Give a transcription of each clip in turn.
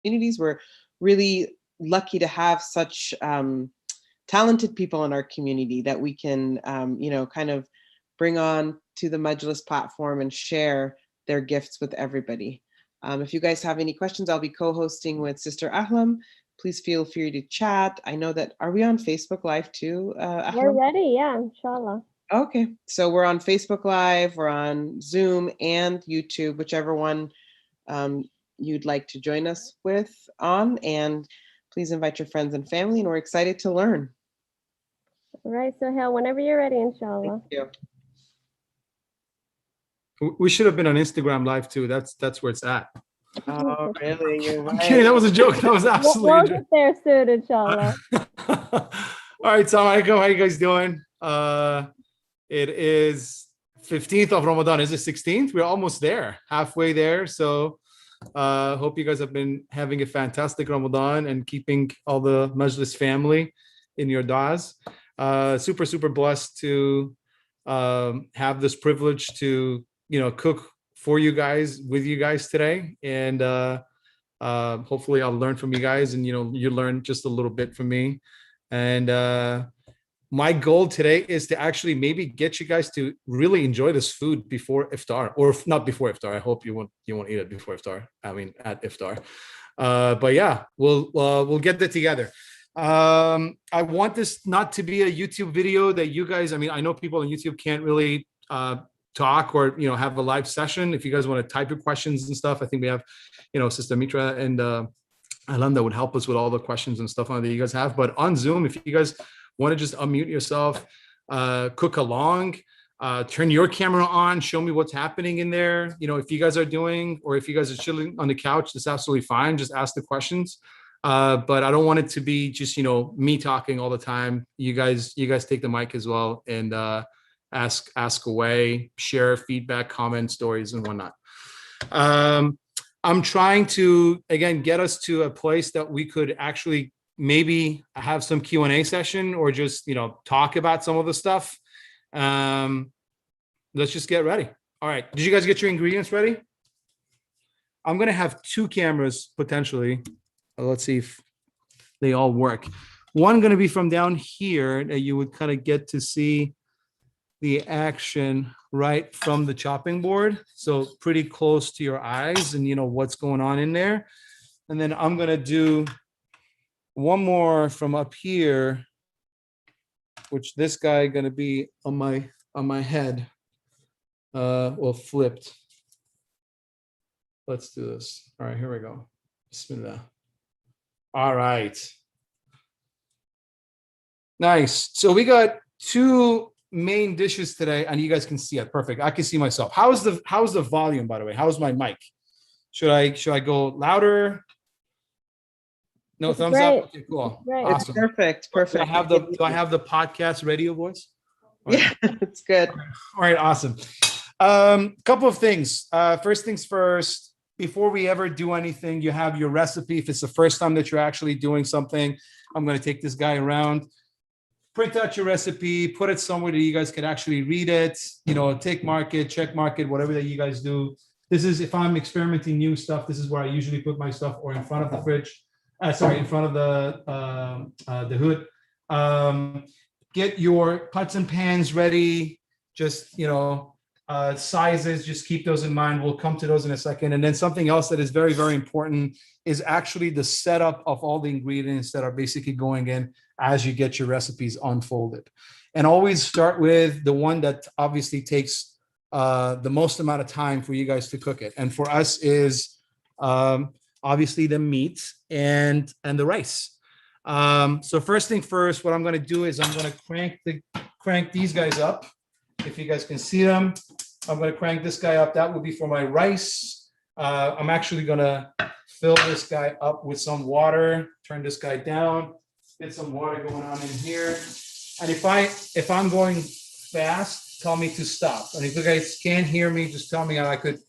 communities. We're really lucky to have such talented people in our community that we can, kind of bring on to the Majlis platform and share their gifts with everybody. If you guys have any questions, I'll be co-hosting with Sister Ahlam. Please feel free to chat. I know that, are we on Facebook Live too, Ahlam? We're ready, yeah, inshallah. Okay, so we're on Facebook Live, we're on Zoom and YouTube, whichever one you'd like to join us with on, and please invite your friends and family, and we're excited to learn. All right, Soheil, whenever you're ready, inshallah. Thank you. We should have been on Instagram Live too. That's where it's at. Oh, really? You're right. I'm kidding. That was a joke. That was absolutely we'll get there soon, inshallah. All right, Assalamu alaikum. How you guys doing? It is 15th of Ramadan. Is it 16th? We're almost there, halfway there. So hope you guys have been having a fantastic Ramadan and keeping all the Majlis family in your du'as. Super, super blessed to have this privilege to, cook for you guys, with you guys today. And hopefully I'll learn from you guys, and, you learn just a little bit from me. And my goal today is to actually maybe get you guys to really enjoy this food before iftar, or if not before iftar. I hope you won't eat it before iftar. I mean, at iftar. But yeah, we'll get that together. I want this not to be a YouTube video that you guys, I know people on YouTube can't really talk or have a live session. If you guys want to type your questions and stuff, I think we have Sister Metra and Alan that would help us with all the questions and stuff that you guys have. But on Zoom, if you guys want to just unmute yourself, cook along, turn your camera on, show me what's happening in there. If you guys are doing, or if you guys are chilling on the couch, that's absolutely fine. Just ask the questions. But I don't want it to be just, me talking all the time. You guys take the mic as well, and ask away, share feedback, comment, stories, and whatnot. I'm trying to, again, get us to a place that we could actually maybe have some Q&A session, or just, talk about some of the stuff. Let's just get ready. All right. Did you guys get your ingredients ready? I'm going to have 2 cameras potentially. Let's see if they all work. One going to be from down here that you would kind of get to see the action right from the chopping board. So pretty close to your eyes, and what's going on in there. And then I'm going to do one more from up here, which this guy going to be on my head, well, flipped. Let's do this. All right, here we go. Bismillah. All right. Nice. So we got 2 main dishes today, and you guys can see it. Perfect. I can see myself. How's the volume, by the way? How's my mic? Should I go louder? No, thumbs up. Okay, cool. Awesome. It's perfect. Do I have the podcast radio voice? Yeah, it's good. All right, awesome. Couple of things. First things first. Before we ever do anything, you have your recipe. If it's the first time that you're actually doing something, I'm going to take this guy around. Print out your recipe, put it somewhere that you guys can actually read it, take mark it, check mark it, whatever that you guys do. This is, if I'm experimenting new stuff, this is where I usually put my stuff, or in front of the fridge, in front of the hood. Get your pots and pans ready, just, sizes, just keep those in mind. We'll come to those in a second. And then something else that is very, very important is actually the setup of all the ingredients that are basically going in as you get your recipes unfolded. And always start with the one that obviously takes the most amount of time for you guys to cook it. And for us is obviously the meat and the rice. So first thing first, what I'm going to do is I'm going to crank these guys up. If you guys can see them, I'm going to crank this guy up. That will be for my rice. I'm actually going to fill this guy up with some water, turn this guy down, get some water going on in here. And if I'm going fast, tell me to stop. And if you guys can't hear me, just tell me how I could,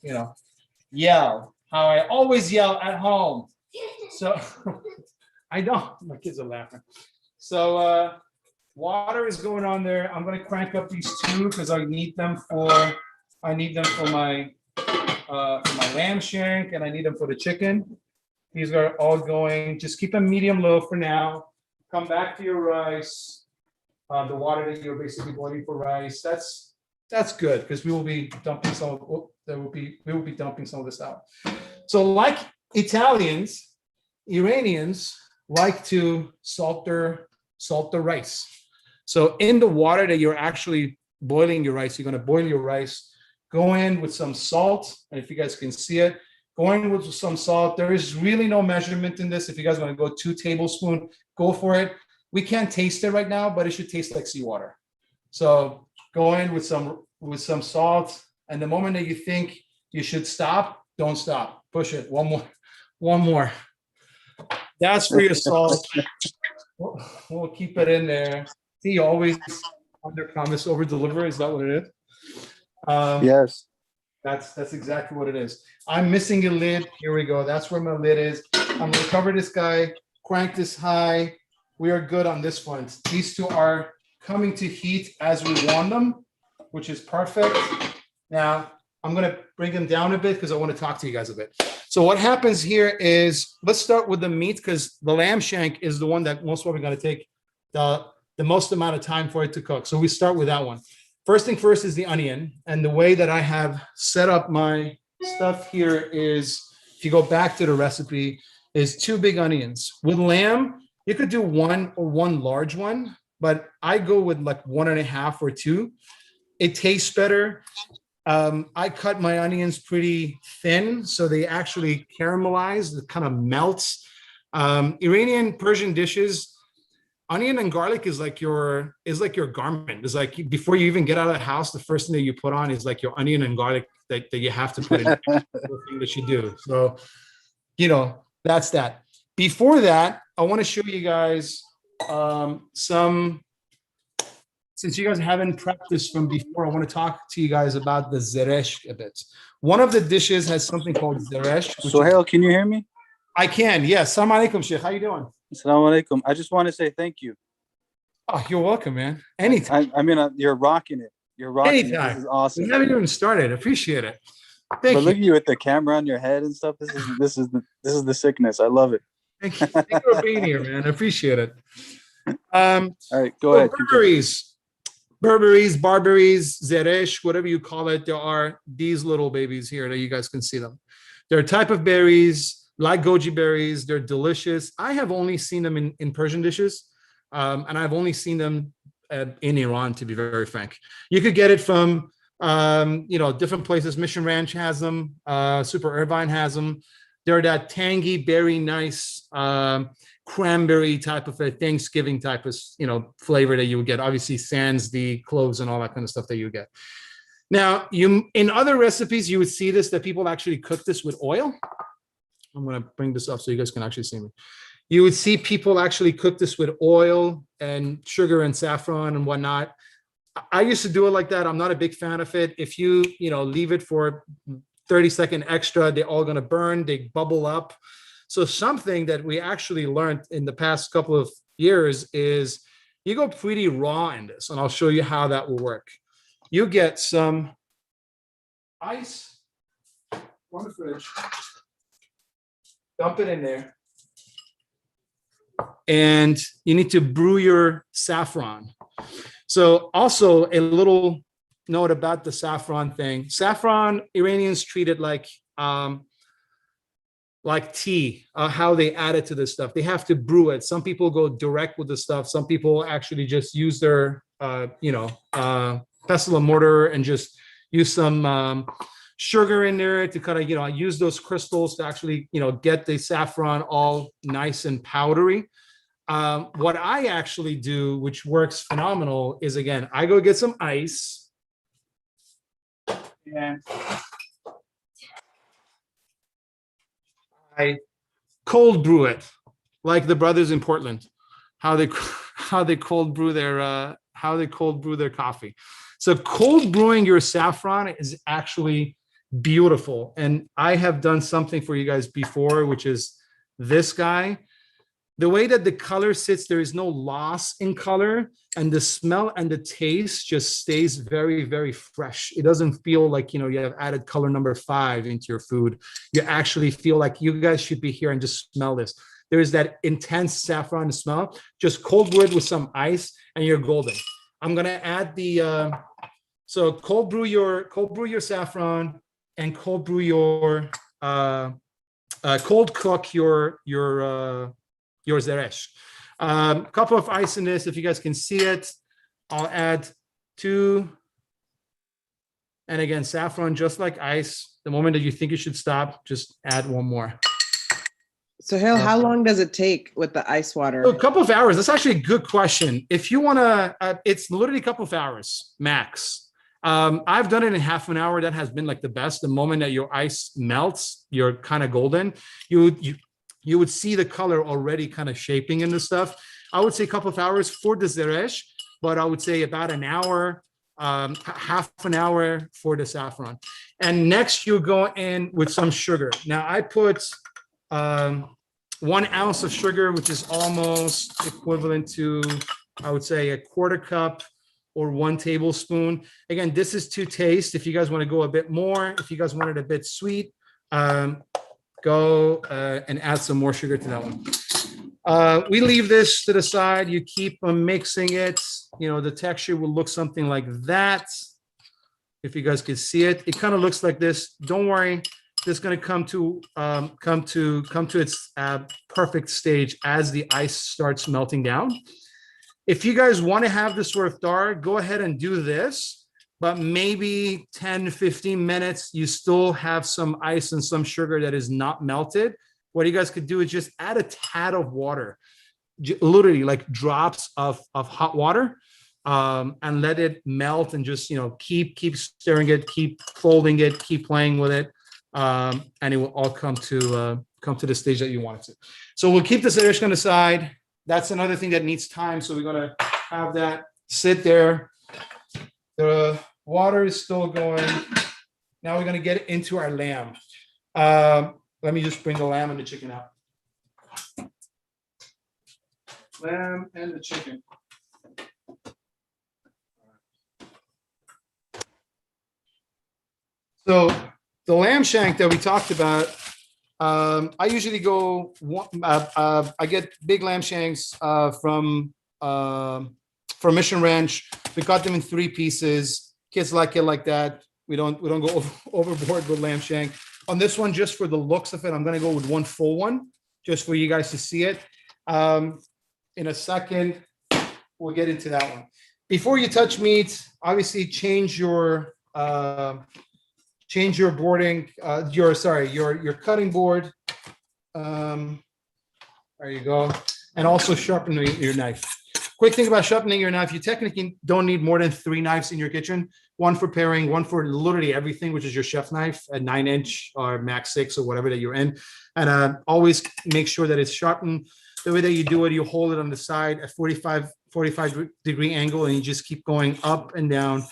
yell, how I always yell at home. So I don't, my kids are laughing. So water is going on there. I'm going to crank up these 2 because I need them for my lamb shank, and I need them for the chicken. These are all going, just keep them medium low for now. Come back to your rice, the water that you're basically boiling for rice. That's good because we will be dumping some. We will be dumping some of this out. So, like Italians, Iranians like to salt their rice. So, in the water that you're actually boiling your rice, you're going to boil your rice. Go in with some salt, and if you guys can see it, go in with some salt. There is really no measurement in this. If you guys want to go 2 tablespoons, go for it. We can't taste it right now, but it should taste like seawater. So go in with some salt, and the moment that you think you should stop, don't stop. Push it. One more. That's for your salt. We'll keep it in there. See, you always under promise, over deliver. Is that what it is? Yes. That's exactly what it is. I'm missing a lid. Here we go. That's where my lid is. I'm gonna cover this guy, crank this high. We are good on this one. These two are coming to heat as we want them, which is perfect. Now, I'm gonna bring them down a bit because I want to talk to you guys a bit. So what happens here is, let's start with the meat because the lamb shank is the one that most probably gonna take the most amount of time for it to cook. So we start with that one. First thing first is the onion. And the way that I have set up my stuff here is, if you go back to the recipe, is 2 big onions. With lamb, you could do 1 or 1 large one, but I go with like 1.5 or 2. It tastes better. I cut my onions pretty thin, so they actually caramelize, it kind of melts. Iranian Persian dishes, onion and garlic is like your garment. It's like before you even get out of the house, the first thing that you put on is like your onion and garlic that you have to put in the thing that you do. So, that's that. Before that, I want to show you guys some, since you guys haven't prepped this from before, I want to talk to you guys about the Zereshk a bit. One of the dishes has something called Zereshk. Soheil, can you hear me? I can, yes. Assalamu alaikum, Sheikh. How you doing? Assalamu alaikum. I just want to say thank you. Oh, you're welcome, man. Anytime. I mean, you're rocking it. You're rocking Anytime. it. This is awesome. We haven't even started. Appreciate it. But look at you with the camera on your head and stuff. This is the sickness. I love it. Thank you for being here, man. I appreciate it. All right, go ahead. Barberries, Zereshk, whatever you call it. There are these little babies here that you guys can see them. They're a type of berries, like goji berries. They're delicious. I have only seen them in Persian dishes, and I've only seen them in Iran, to be very frank. You could get it from, different places. Mission Ranch has them. Super Irvine has them. They're that tangy, very nice cranberry type of a Thanksgiving type of, flavor that you would get. Obviously, sans the cloves and all that kind of stuff that you get. Now, in other recipes, you would see this, that people actually cook this with oil. I'm going to bring this up so you guys can actually see me. You would see people actually cook this with oil and sugar and saffron and whatnot. I used to do it like that. I'm not a big fan of it. If you, leave it for 30-second extra, they're all going to burn, they bubble up. So something that we actually learned in the past couple of years is you go pretty raw in this, and I'll show you how that will work. You get some ice on the fridge, dump it in there, and you need to brew your saffron. So also a little note about the saffron thing. Saffron, Iranians treat it like tea, how they add it to this stuff. They have to brew it. Some people go direct with the stuff. Some people actually just use their, pestle and mortar and just use some sugar in there to kind of, use those crystals to actually, get the saffron all nice and powdery. What I actually do, which works phenomenal, is again, I go get some ice and I cold brew it, like the brothers in Portland, how they cold brew their coffee. So cold brewing your saffron is actually beautiful. And I have done something for you guys before, which is this guy. the way that the color sits, there is no loss in color, and the smell and the taste just stays very, very fresh. It doesn't feel like, you have added color number 5 into your food. You actually feel like you guys should be here and just smell this. There is that intense saffron smell. Just cold brew it with some ice, and you're golden. I'm gonna add the so cold brew your saffron, and cold brew your cold cook your Zereshk. Couple of ice in this, if you guys can see it. I'll add 2. And again, saffron, just like ice. The moment that you think you should stop, just add 1 more. Soheil, how long does it take with the ice water? A couple of hours. That's actually a good question. If you want to, it's literally a couple of hours max. I've done it in half an hour. That has been like the best. The moment that your ice melts, you're kind of golden. You would see the color already kind of shaping in the stuff. I would say a couple of hours for the Zereshk, but I would say about an hour, half an hour for the saffron. And next you go in with some sugar. Now I put 1 ounce of sugar, which is almost equivalent to, I would say, a 1/4 cup or 1 tablespoon. Again, this is to taste. If you guys want to go a bit more, if you guys want it a bit sweet, go and add some more sugar to that one. We leave this to the side. You keep mixing it. The texture will look something like that. If you guys can see it, it kind of looks like this. Don't worry, this is going to come to its perfect stage as the ice starts melting down. If you guys want to have this sort of star, go ahead and do this, but maybe 10-15 minutes, you still have some ice and some sugar that is not melted. What you guys could do is just add a tad of water, literally like drops of hot water, and let it melt, and just keep stirring it, keep folding it, keep playing with it, and it will all come to the stage that you want it to. So we'll keep the Zereshk on the side. That's another thing that needs time, so we're gonna have that sit there. The water is still going. Now we're gonna get into our lamb. Let me just bring the lamb and the chicken out. Lamb and the chicken. So the lamb shank that we talked about, I usually go, I get big lamb shanks from Mission Ranch. We cut them in 3 pieces. Kids like it like that. We don't go overboard with lamb shank. On this one, just for the looks of it, I'm going to go with 1 full one, just for you guys to see it. In a second, we'll get into that one. Before you touch meat, obviously change your boarding, your cutting board. There you go. And also sharpen your knife. Quick thing about sharpening your knife, you technically don't need more than 3 knives in your kitchen. 1 for paring, 1 for literally everything, which is your chef knife, a 9-inch or max 6 or whatever that you're in. And always make sure that it's sharpened. The way that you do it, you hold it on the side at 45 degree angle, and you just keep going up and down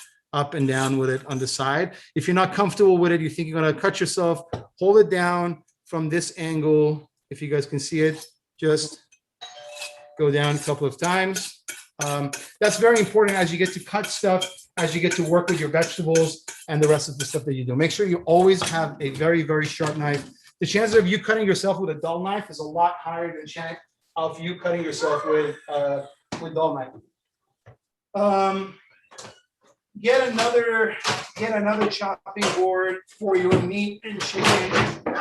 with it on the side. If you're not comfortable with it, you think you're going to cut yourself, hold it down from this angle. If you guys can see it, just go down a couple of times. That's very important as you get to cut stuff, as you get to work with your vegetables and the rest of the stuff that you do. Make sure you always have a very, very sharp knife. The chances of you cutting yourself with a dull knife is a lot higher than the chance of you cutting yourself with dull knife. Get another chopping board for your meat and chicken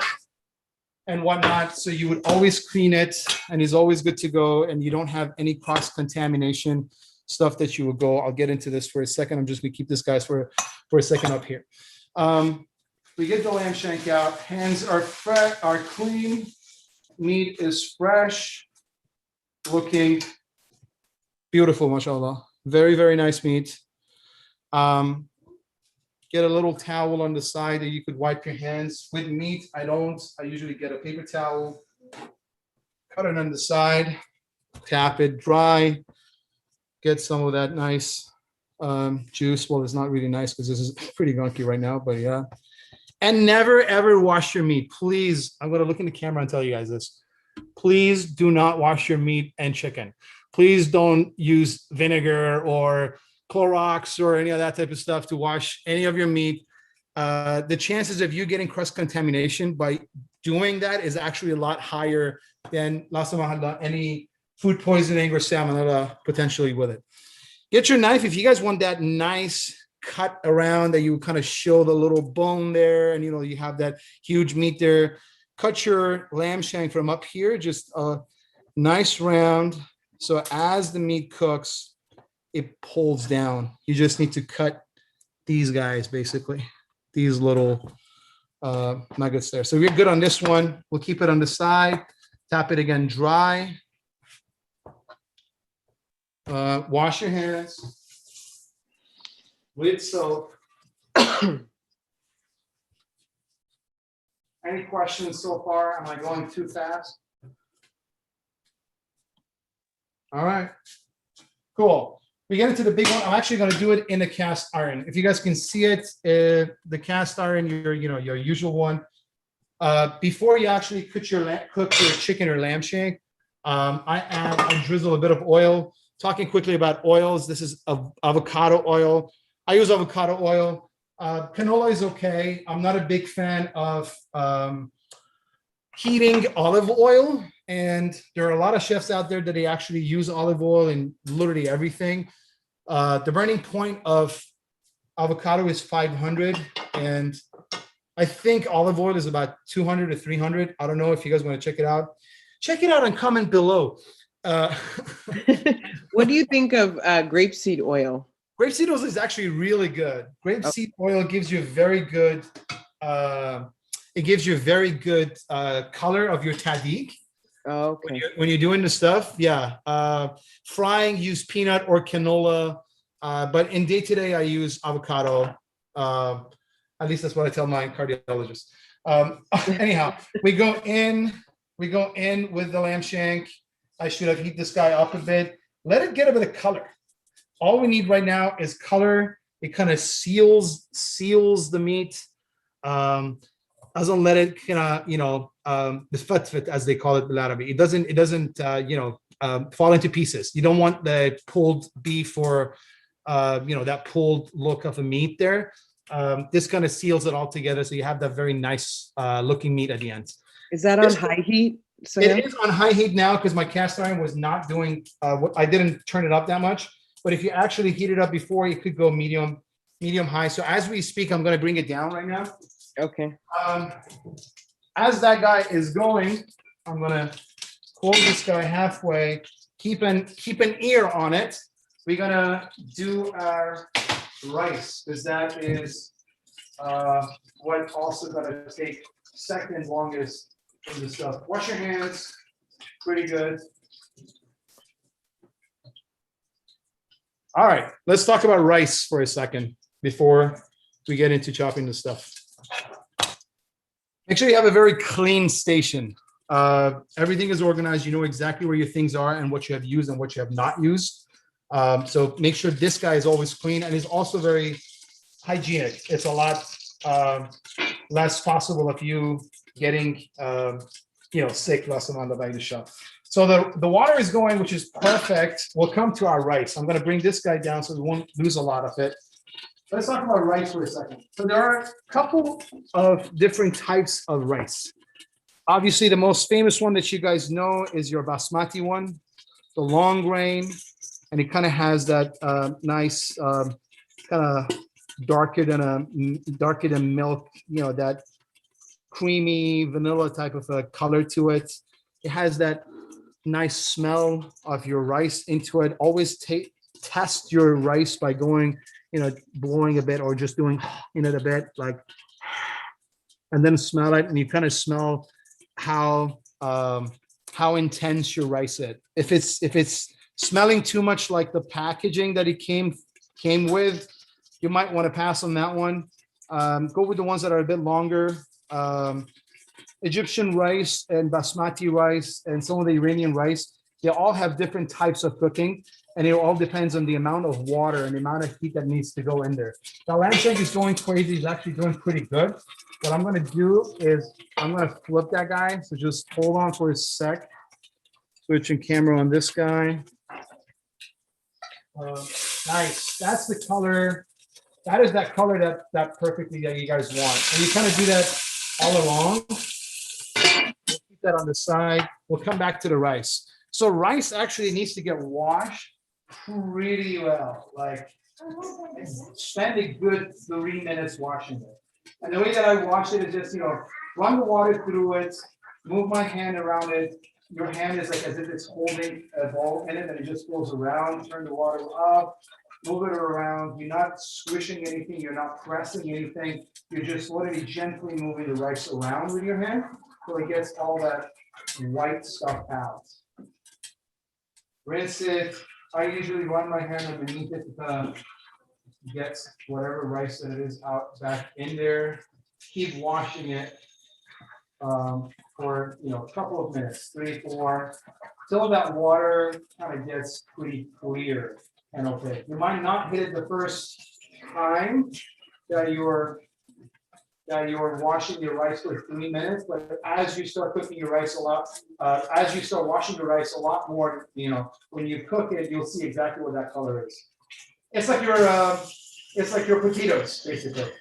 and whatnot. So you would always clean it, and it's always good to go, and you don't have any cross-contamination stuff that you would go. I'll get into this for a second. I'm just gonna keep this guys for a second up here. We get the lamb shank out. Hands are fresh, are clean. Meat is fresh, looking beautiful, mashallah. Very, very nice meat. Get a little towel on the side that you could wipe your hands with meat. I don't. I usually get a paper towel, cut it on the side, tap it dry, get some of that nice juice. Well, it's not really nice because this is pretty gunky right now, but yeah. And never ever wash your meat, please. I'm gonna look in the camera and tell you guys this. please do not wash your meat and chicken. Please don't use vinegar or Clorox or any of that type of stuff to wash any of your meat. The chances of you getting cross contamination by doing that is actually a lot higher than any food poisoning or salmonella potentially with it. Get your knife. If you guys want that nice cut around that you kind of show the little bone there, and you have that huge meat there, cut your lamb shank from up here, just a nice round. So as the meat cooks, it pulls down. You just need to cut these guys, basically, these little nuggets there. So we're good on this one. We'll keep it on the side. Tap it again dry. Wash your hands with soap. Any questions so far? Am I going too fast? All right, cool. We get into the big one. I'm actually going to do it in a cast iron. If you guys can see it, the cast iron, your usual one. Before you actually cook your chicken or lamb shank, I drizzle a bit of oil. Talking quickly about oils, this is avocado oil. I use avocado oil. Canola is okay. I'm not a big fan of heating olive oil. And there are a lot of chefs out there that they actually use olive oil in literally everything. The burning point of avocado is 500. And I think olive oil is about 200 to 300. I don't know if you guys want to check it out. Check it out and comment below. What do you think of grapeseed oil? Grapeseed oil is actually really good. Grapeseed oil gives you a very good, color of your tahdeeg. Oh, okay. When you're doing the stuff, yeah. Frying, use peanut or canola, but in day-to-day, I use avocado. At least that's what I tell my cardiologist. Anyhow, we go in with the lamb shank. I should have heat this guy up a bit. Let it get a bit of color. All we need right now is color. It kind of seals the meat. Doesn't let it kind of the as they call it in Arabic. It doesn't fall into pieces. You don't want the pulled beef or that pulled look of a meat there. This kind of seals it all together, so you have that very nice looking meat at the end. Is that on high heat? It is on high heat now because my cast iron was not doing. I didn't turn it up that much. But if you actually heat it up before, you could go medium high. So as we speak, I'm going to bring it down right now. Okay. As that guy is going, I'm going to close this guy halfway. Keep an ear on it. We're going to do our rice because that is what also going to take second longest in the stuff. Wash your hands. Pretty good. All right, let's talk about rice for a second before we get into chopping the stuff. Make sure you have a very clean station. Everything is organized. You know exactly where your things are and what you have used and what you have not used. So make sure this guy is always clean and is also very hygienic. It's a lot less possible of you getting sick. On the shop. So the water is going, which is perfect. We'll come to our rice. I'm going to bring this guy down so we won't lose a lot of it. Let's talk about rice for a second. So there are a couple of different types of rice. Obviously, the most famous one that you guys know is your basmati one, the long grain, and it kind of has that nice kind of darker than milk, that creamy vanilla type of a color to it. It has that nice smell of your rice into it. Always test your rice by going, blowing a bit or just doing a bit like, and then smell it, and you kind of smell how intense your rice is. If it's smelling too much like the packaging that it came with, you might want to pass on that one. Go with the ones that are a bit longer. Egyptian rice and basmati rice and some of the Iranian rice, They all have different types of cooking, and it all depends on the amount of water and the amount of heat that needs to go in there. The lamb shank is going crazy. He's actually doing pretty good. What I'm going to do is I'm going to flip that guy. So just hold on for a sec. Switching camera on this guy. Nice. That's the color. That is that color that perfectly that you guys want. And you kind of do that all along. We'll keep that on the side. We'll come back to the rice. So rice actually needs to get washed pretty well. Like spend a good 3 minutes washing it. And the way that I wash it is just, run the water through it, move my hand around it. Your hand is like as if it's holding a ball in it, and it just goes around. Turn the water up, move it around. You're not squishing anything. You're not pressing anything. You're just literally gently moving the rice around with your hand so it gets all that white stuff out. Rinse it. I usually run my hand underneath it to get whatever rice that it is out back in there. Keep washing it for a couple of minutes, 3, 4, till that water kind of gets pretty clear and okay. You might not hit it the first time that you're washing your rice for 3 minutes, but as you start cooking your rice a lot, as you start washing the rice a lot more, when you cook it, you'll see exactly what that color is. It's like your potatoes, basically.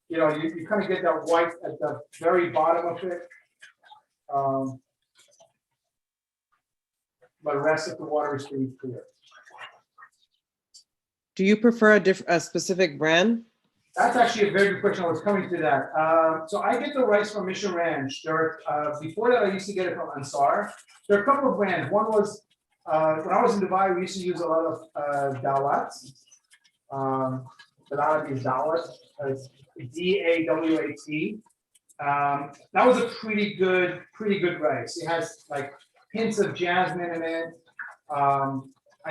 You kind of get that white at the very bottom of it. But the rest of the water is pretty clear. Do you prefer a specific brand? That's actually a very good question. I was coming to that. So I get the rice from Mission Ranch. Before that, I used to get it from Ansar. There are a couple of brands. One was, when I was in Dubai, we used to use a lot of Dawat. Dawat is Dawat. D-A-W-A-T. That was a pretty good rice. It has like hints of jasmine in it.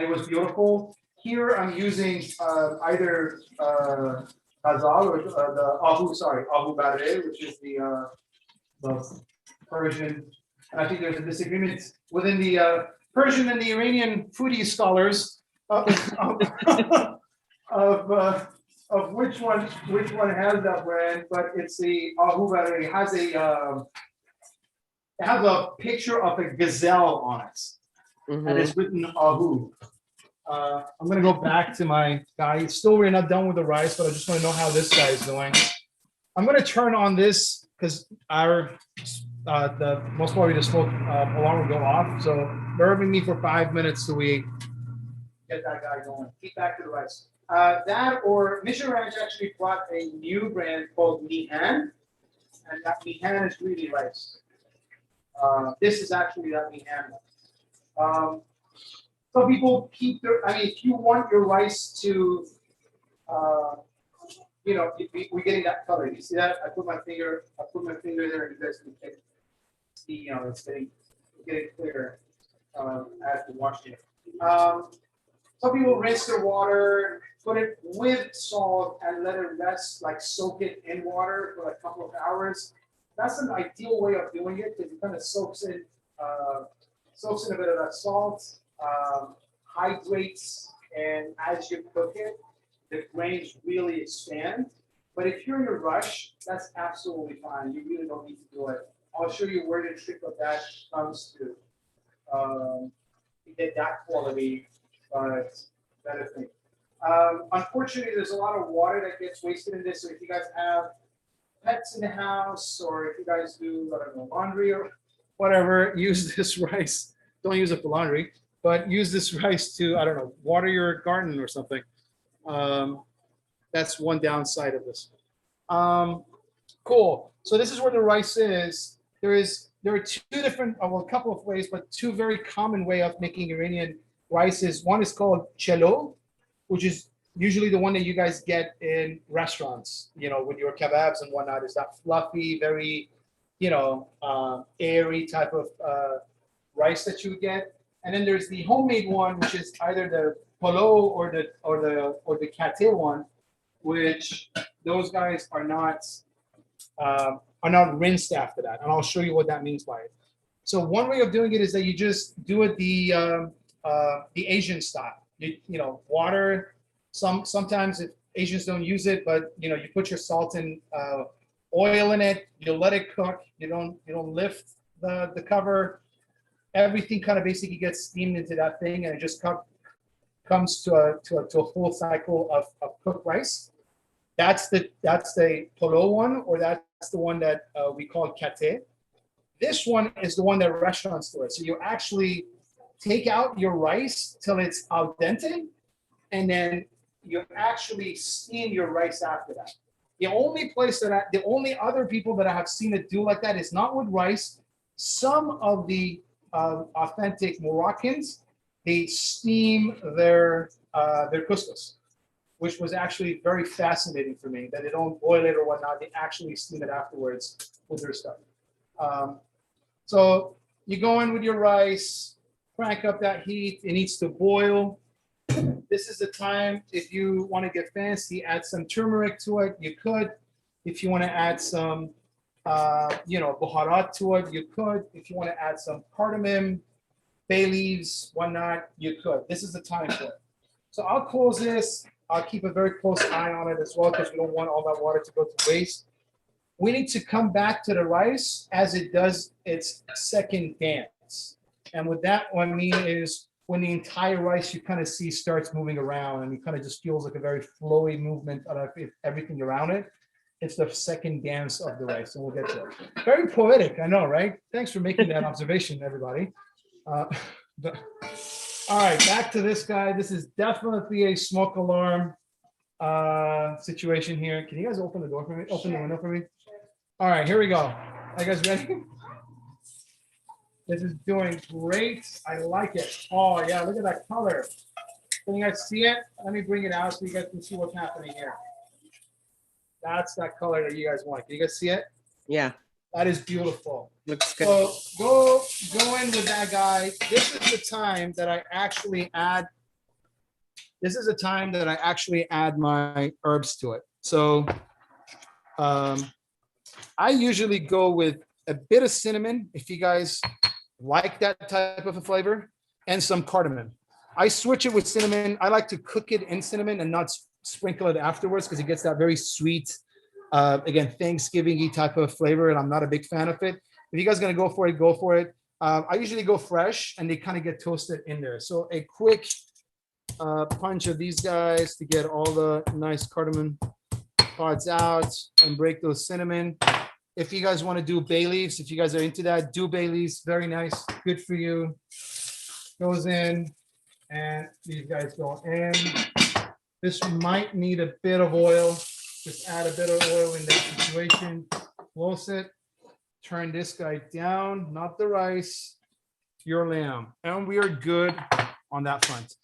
It was beautiful. Here I'm using either Ghazal or the Abu Barberry, which is the Persian. And I think there's a disagreement within the Persian and the Iranian foodie scholars of which one has that brand, but it's the Abu Barberry. It has a picture of a gazelle on it, and it's written Abu. I'm gonna go back to my guy. Still, we're not done with the rice, but I just want to know how this guy is doing. I'm gonna turn on this because the most probably the smoke alarm will go off. So bear with me for 5 minutes till we get that guy going. Keep back to the rice. That or Mission Ranch actually brought a new brand called Mihan, and that Mihan is really rice. This is actually that Mihan. Some people keep if you want your rice to, we're getting that color. You see that? I put my finger there, and you guys can see, it's getting clearer as we're washing it. Some people rinse their water, put it with salt, and let it rest, like soak it in water for a couple of hours. That's an ideal way of doing it because it kind of soaks in a bit of that salt. Hydrates, and as you cook it, the grains really expand. But if you're in a rush, that's absolutely fine. You really don't need to do it. I'll show you where the trick of that comes to get that quality, but better thing. Unfortunately, there's a lot of water that gets wasted in this. So if you guys have pets in the house, or if you guys do, I don't know, laundry or whatever, use this rice. Don't use it for laundry. But use this rice to, I don't know, water your garden or something. That's one downside of this. Cool. So this is where the rice is. There are two different, well, a couple of ways, but two very common way of making Iranian rices. One is called chelo, which is usually the one that you guys get in restaurants, with your kebabs and whatnot. Is that fluffy, very, airy type of rice that you would get. And then there's the homemade one, which is either the polo or the kate one, which those guys are not rinsed after that. And I'll show you what that means by it. So one way of doing it is that you just do it the Asian style. You know, water. Sometimes Asians don't use it, but you know, you put your salt and oil in it. You let it cook. You don't lift the cover. Everything kind of basically gets steamed into that thing, and it just comes to a full cycle of cooked rice. That's the polo one, or that's the one that we call kate. This one is the one that restaurants do it. So you actually take out your rice till it's al dente, and then you actually steam your rice after that. The only other people that I have seen it do like that is not with rice. Some of the authentic Moroccans, they steam their couscous, which was actually very fascinating for me, that they don't boil it or whatnot. They actually steam it afterwards with their stuff. So you go in with your rice, crank up that heat. It needs to boil. This is the time, if you want to get fancy, add some turmeric to it. You could. If you want to add some, buharat to it, you could. If you want to add some cardamom, bay leaves, whatnot, you could. This is the time for it. So I'll close this. I'll keep a very close eye on it as well, because we don't want all that water to go to waste. We need to come back to the rice as it does its second dance. And what that one means is when the entire rice you kind of see starts moving around, and it kind of just feels like a very flowy movement of everything around it. It's the second dance of the rice, and we'll get to it. Very poetic, I know, right? Thanks for making that observation, everybody. All right, back to this guy. This is definitely a smoke alarm situation here. Can you guys open the door for me? Open the window for me. All right, here we go. Are you guys ready? This is doing great. I like it. Oh yeah, look at that color. Can you guys see it? Let me bring it out so you guys can see what's happening here. That's that color that you guys want. Can you guys see it? Yeah. That is beautiful. Looks good. So go in with that guy. This is the time that I actually add. This is the time that I actually add my herbs to it. So I usually go with a bit of cinnamon, if you guys like that type of a flavor, and some cardamom. I switch it with cinnamon. I like to cook it in cinnamon and not sprinkle it afterwards, because it gets that very sweet, again, Thanksgiving-y type of flavor, and I'm not a big fan of it. If you guys are gonna go for it, go for it. I usually go fresh, and they kind of get toasted in there. So a quick punch of these guys to get all the nice cardamom pods out and break those cinnamon. If you guys want to do bay leaves, if you guys are into that, do bay leaves. Very nice, good for you. Goes in, and these guys go in. This might need a bit of oil. Just add a bit of oil in that situation. Close it. Turn this guy down, not the rice, your lamb. And we are good on that front.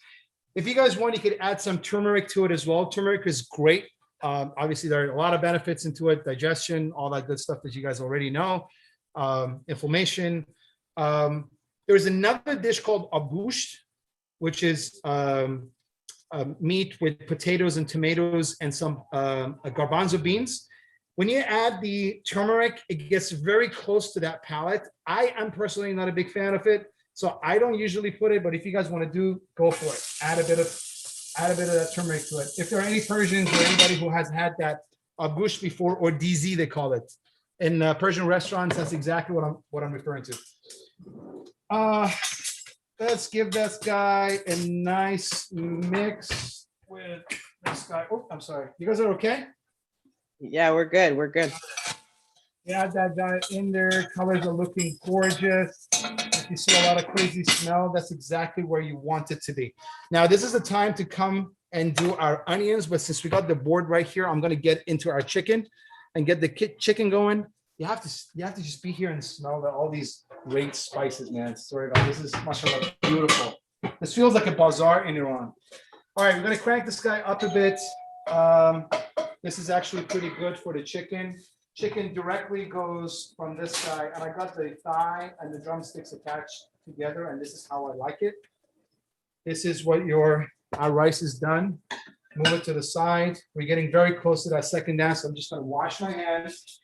If you guys want, you could add some turmeric to it as well. Turmeric is great. Obviously, there are a lot of benefits into it, digestion, all that good stuff that you guys already know, inflammation. There's another dish called abusht, which is meat with potatoes and tomatoes and some garbanzo beans. When you add the turmeric, it gets very close to that palate. I am personally not a big fan of it, so I don't usually put it, but if you guys want to do, go for it. Add a bit of that turmeric to it. If there are any Persians or anybody who has had that abusht before, or DZ they call it, in Persian restaurants, that's exactly what I'm referring to. Let's give this guy a nice mix with this guy. Oh, I'm sorry. You guys are okay? Yeah, we're good. We're good. Yeah, that guy in there. Colors are looking gorgeous. If you see a lot of crazy smell, that's exactly where you want it to be. Now, this is the time to come and do our onions, but since we got the board right here, I'm going to get into our chicken and get the chicken going. You have to just be here and smell all these great spices, man. Sorry about this. Is mashallah beautiful. This feels like a bazaar in Iran. All right, we're going to crank this guy up a bit. This is actually pretty good for the chicken. Chicken directly goes from this guy, and I got the thigh and the drumsticks attached together, and this is how I like it. This is what our rice is done. Move it to the side. We're getting very close to that second dance, so I'm just going to wash my hands.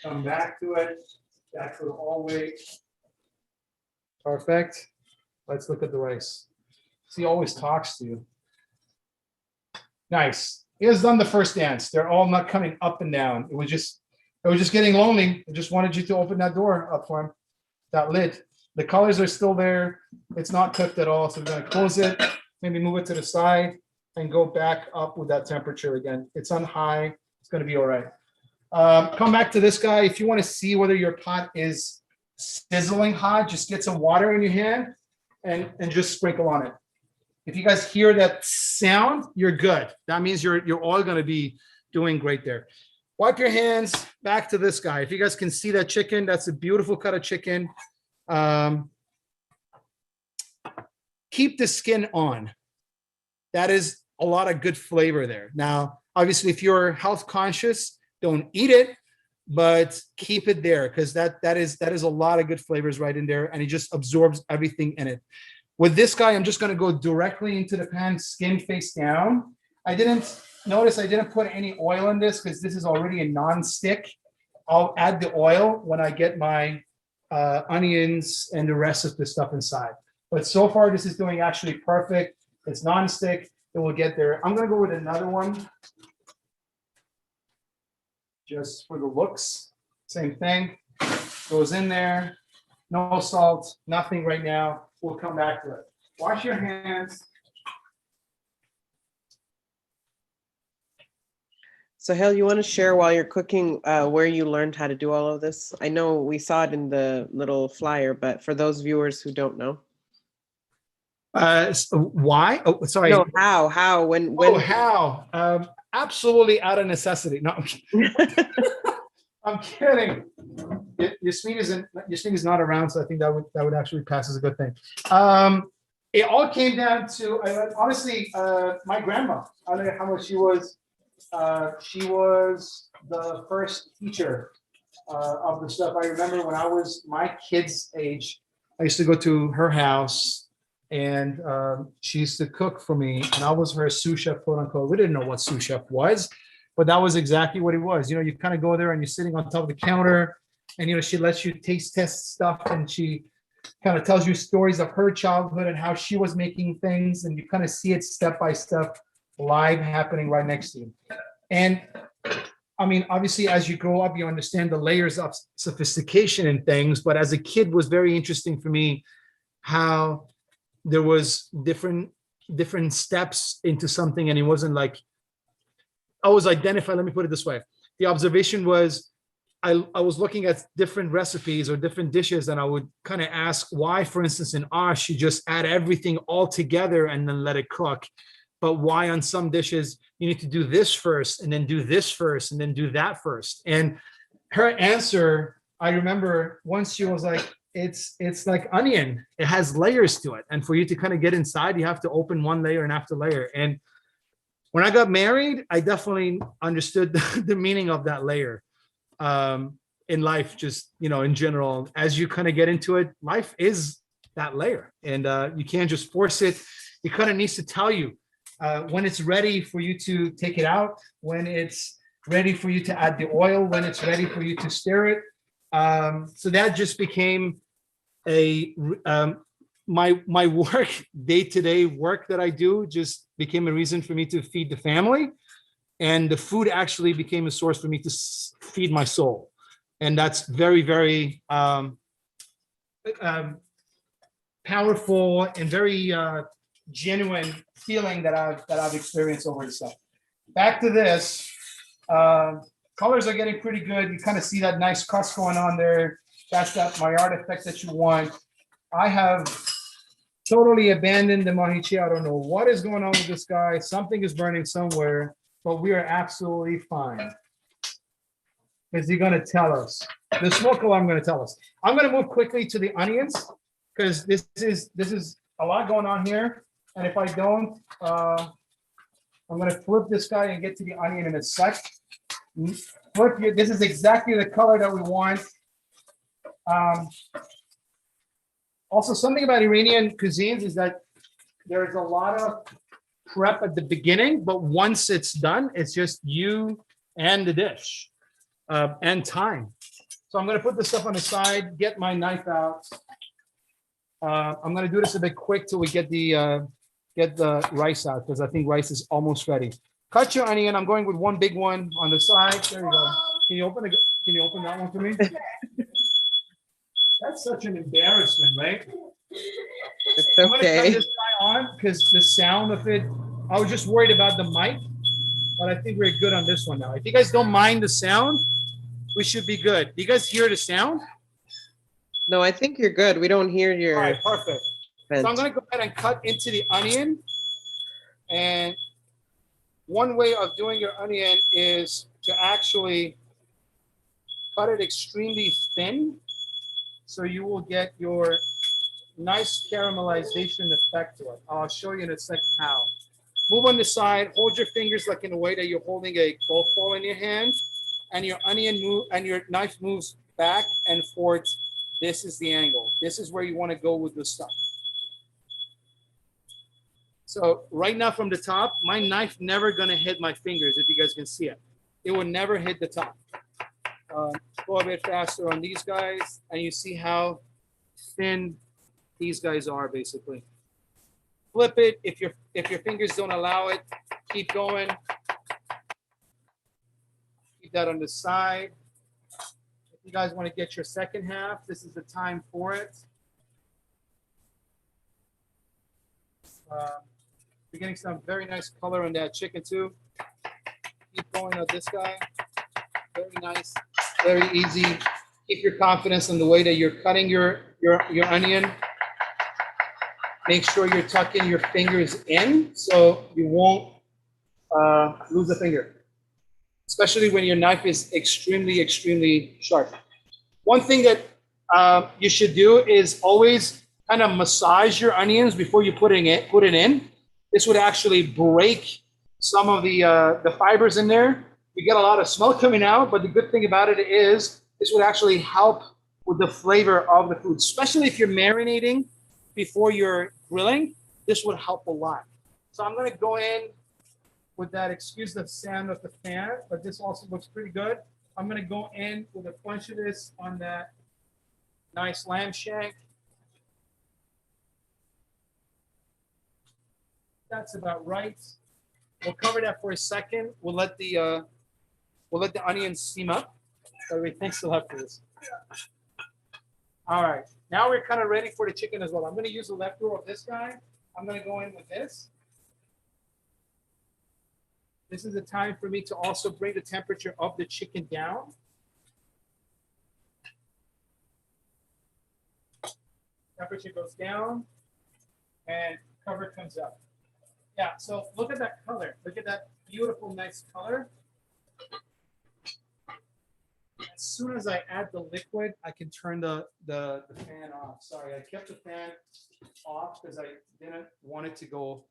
Come back to it. Back to the hallway. Perfect. Let's look at the rice. See, he always talks to you. Nice. He has done the first dance. They're all not coming up and down. It was just getting lonely. I just wanted you to open that door up for him. That lid. The colors are still there. It's not cooked at all. So we're gonna close it, maybe move it to the side and go back up with that temperature again. It's on high. It's gonna be all right. Come back to this guy. If you want to see whether your pot is sizzling hot, just get some water in your hand and just sprinkle on it. If you guys hear that sound, you're good. That means you're all going to be doing great there. Wipe your hands. Back to this guy. If you guys can see that chicken, that's a beautiful cut of chicken. Keep the skin on. That is a lot of good flavor there. Now, obviously, if you're health conscious, don't eat it, but keep it there because that is a lot of good flavors right in there, and it just absorbs everything in it. With this guy, I'm just going to go directly into the pan, skin face down. I didn't put any oil in this because this is already a non-stick. I'll add the oil when I get my onions and the rest of the stuff inside. But so far, this is doing actually perfect. It's non-stick. It will get there. I'm going to go with another one. Just for the looks, same thing. Goes in there. No salt, nothing right now. We'll come back to it. Wash your hands. Soheil, you want to share while you're cooking where you learned how to do all of this? I know we saw it in the little flyer, but for those viewers who don't know. Why? Oh, sorry. No, how, when? How? Absolutely out of necessity. No, I'm kidding. Yasmin is not around, so I think that would actually pass as a good thing. It all came down to honestly, my grandma. I don't know how much she was. She was the first teacher of the stuff. I remember when I was my kid's age, I used to go to her house. And she used to cook for me, and I was her sous chef, quote unquote. We didn't know what sous chef was, but that was exactly what it was. You know, you kind of go there and you're sitting on top of the counter, and she lets you taste test stuff, and she kind of tells you stories of her childhood and how she was making things, and you kind of see it step by step, live happening right next to you. And I mean, obviously, as you grow up, you understand the layers of sophistication and things. But as a kid, it was very interesting for me how there was different steps into something, and it wasn't like I was identified. Let me put it this way: the observation was I was looking at different recipes or different dishes, and I would kind of ask why, for instance, in ash you just add everything all together and then let it cook, but why on some dishes you need to do this first and then do this first and then do that first. And her answer, I remember once she was like, it's like onion. It has layers to it. And for you to kind of get inside, you have to open one layer and after layer. And when I got married, I definitely understood the meaning of that layer in life, just, in general. As you kind of get into it, life is that layer. And you can't just force it. It kind of needs to tell you when it's ready for you to take it out, when it's ready for you to add the oil, when it's ready for you to stir it. So that just became my work, day-to-day work that I do just became a reason for me to feed the family. And the food actually became a source for me to feed my soul. And that's very, very powerful and very genuine feeling that I've experienced over the stuff. Back to this. Colors are getting pretty good. You kind of see that nice crust going on there. That's that Maillard effect that you want. I have totally abandoned the Mahiche. I don't know what is going on with this guy. Something is burning somewhere, but we are absolutely fine. Is he going to tell us? The smoke alarm going to tell us. I'm going to move quickly to the onions because this is a lot going on here. And if I don't, I'm going to flip this guy and get to the onion in a sec. This is exactly the color that we want. Also, something about Iranian cuisines is that there's a lot of prep at the beginning, but once it's done, it's just you and the dish. and time. So I'm going to put this stuff on the side, get my knife out. I'm going to do this a bit quick till we get the rice out, because I think rice is almost ready. Cut your onion. I'm going with one big one on the side. There you go. Can you open that one for me? That's such an embarrassment, right? It's I'm going to turn okay. this guy on because the sound of it, I was just worried about the mic, but I think we're good on this one now. If you guys don't mind the sound, we should be good. Do you guys hear the sound? No, I think you're good. We don't hear your All right, perfect. vent. So I'm going to go ahead and cut into the onion. And one way of doing your onion is to actually cut it extremely thin, so you will get your nice caramelization effect to it. I'll show you in a second how. Move on the side, hold your fingers like in a way that you're holding a golf ball in your hand, and your your knife moves back and forth. This is the angle. This is where you want to go with the stuff. So right now from the top, my knife never gonna hit my fingers, if you guys can see it. It will never hit the top. Go a bit faster on these guys, and you see how thin these guys are basically. Flip it. If your fingers don't allow it, keep going. Keep that on the side. If you guys want to get your second half, this is the time for it. We're getting some very nice color on that chicken too. Keep going on this guy. Very nice, very easy. Keep your confidence in the way that you're cutting your onion. Make sure you're tucking your fingers in so you won't lose a finger, especially when your knife is extremely, extremely sharp. One thing that you should do is always kind of massage your onions before you put it in. This would actually break some of the fibers in there. You get a lot of smoke coming out, but the good thing about it is this would actually help with the flavor of the food, especially if you're marinating before you're grilling. This would help a lot. So I'm going to go in with that. Excuse the sound of the fan, but this also looks pretty good. I'm going to go in with a bunch of this on that nice lamb shank. That's about right. We'll cover that for a second. We'll let the onions steam up. Everything's still up for this. All right. Now we're kind of ready for the chicken as well. I'm going to use the leftover of this guy. I'm going to go in with this. This is the time for me to also bring the temperature of the chicken down. Temperature goes down and cover comes up. Yeah, so look at that color. Look at that beautiful, nice color. As soon as I add the liquid, I can turn the fan off. Sorry, I kept the fan off because I didn't want it to go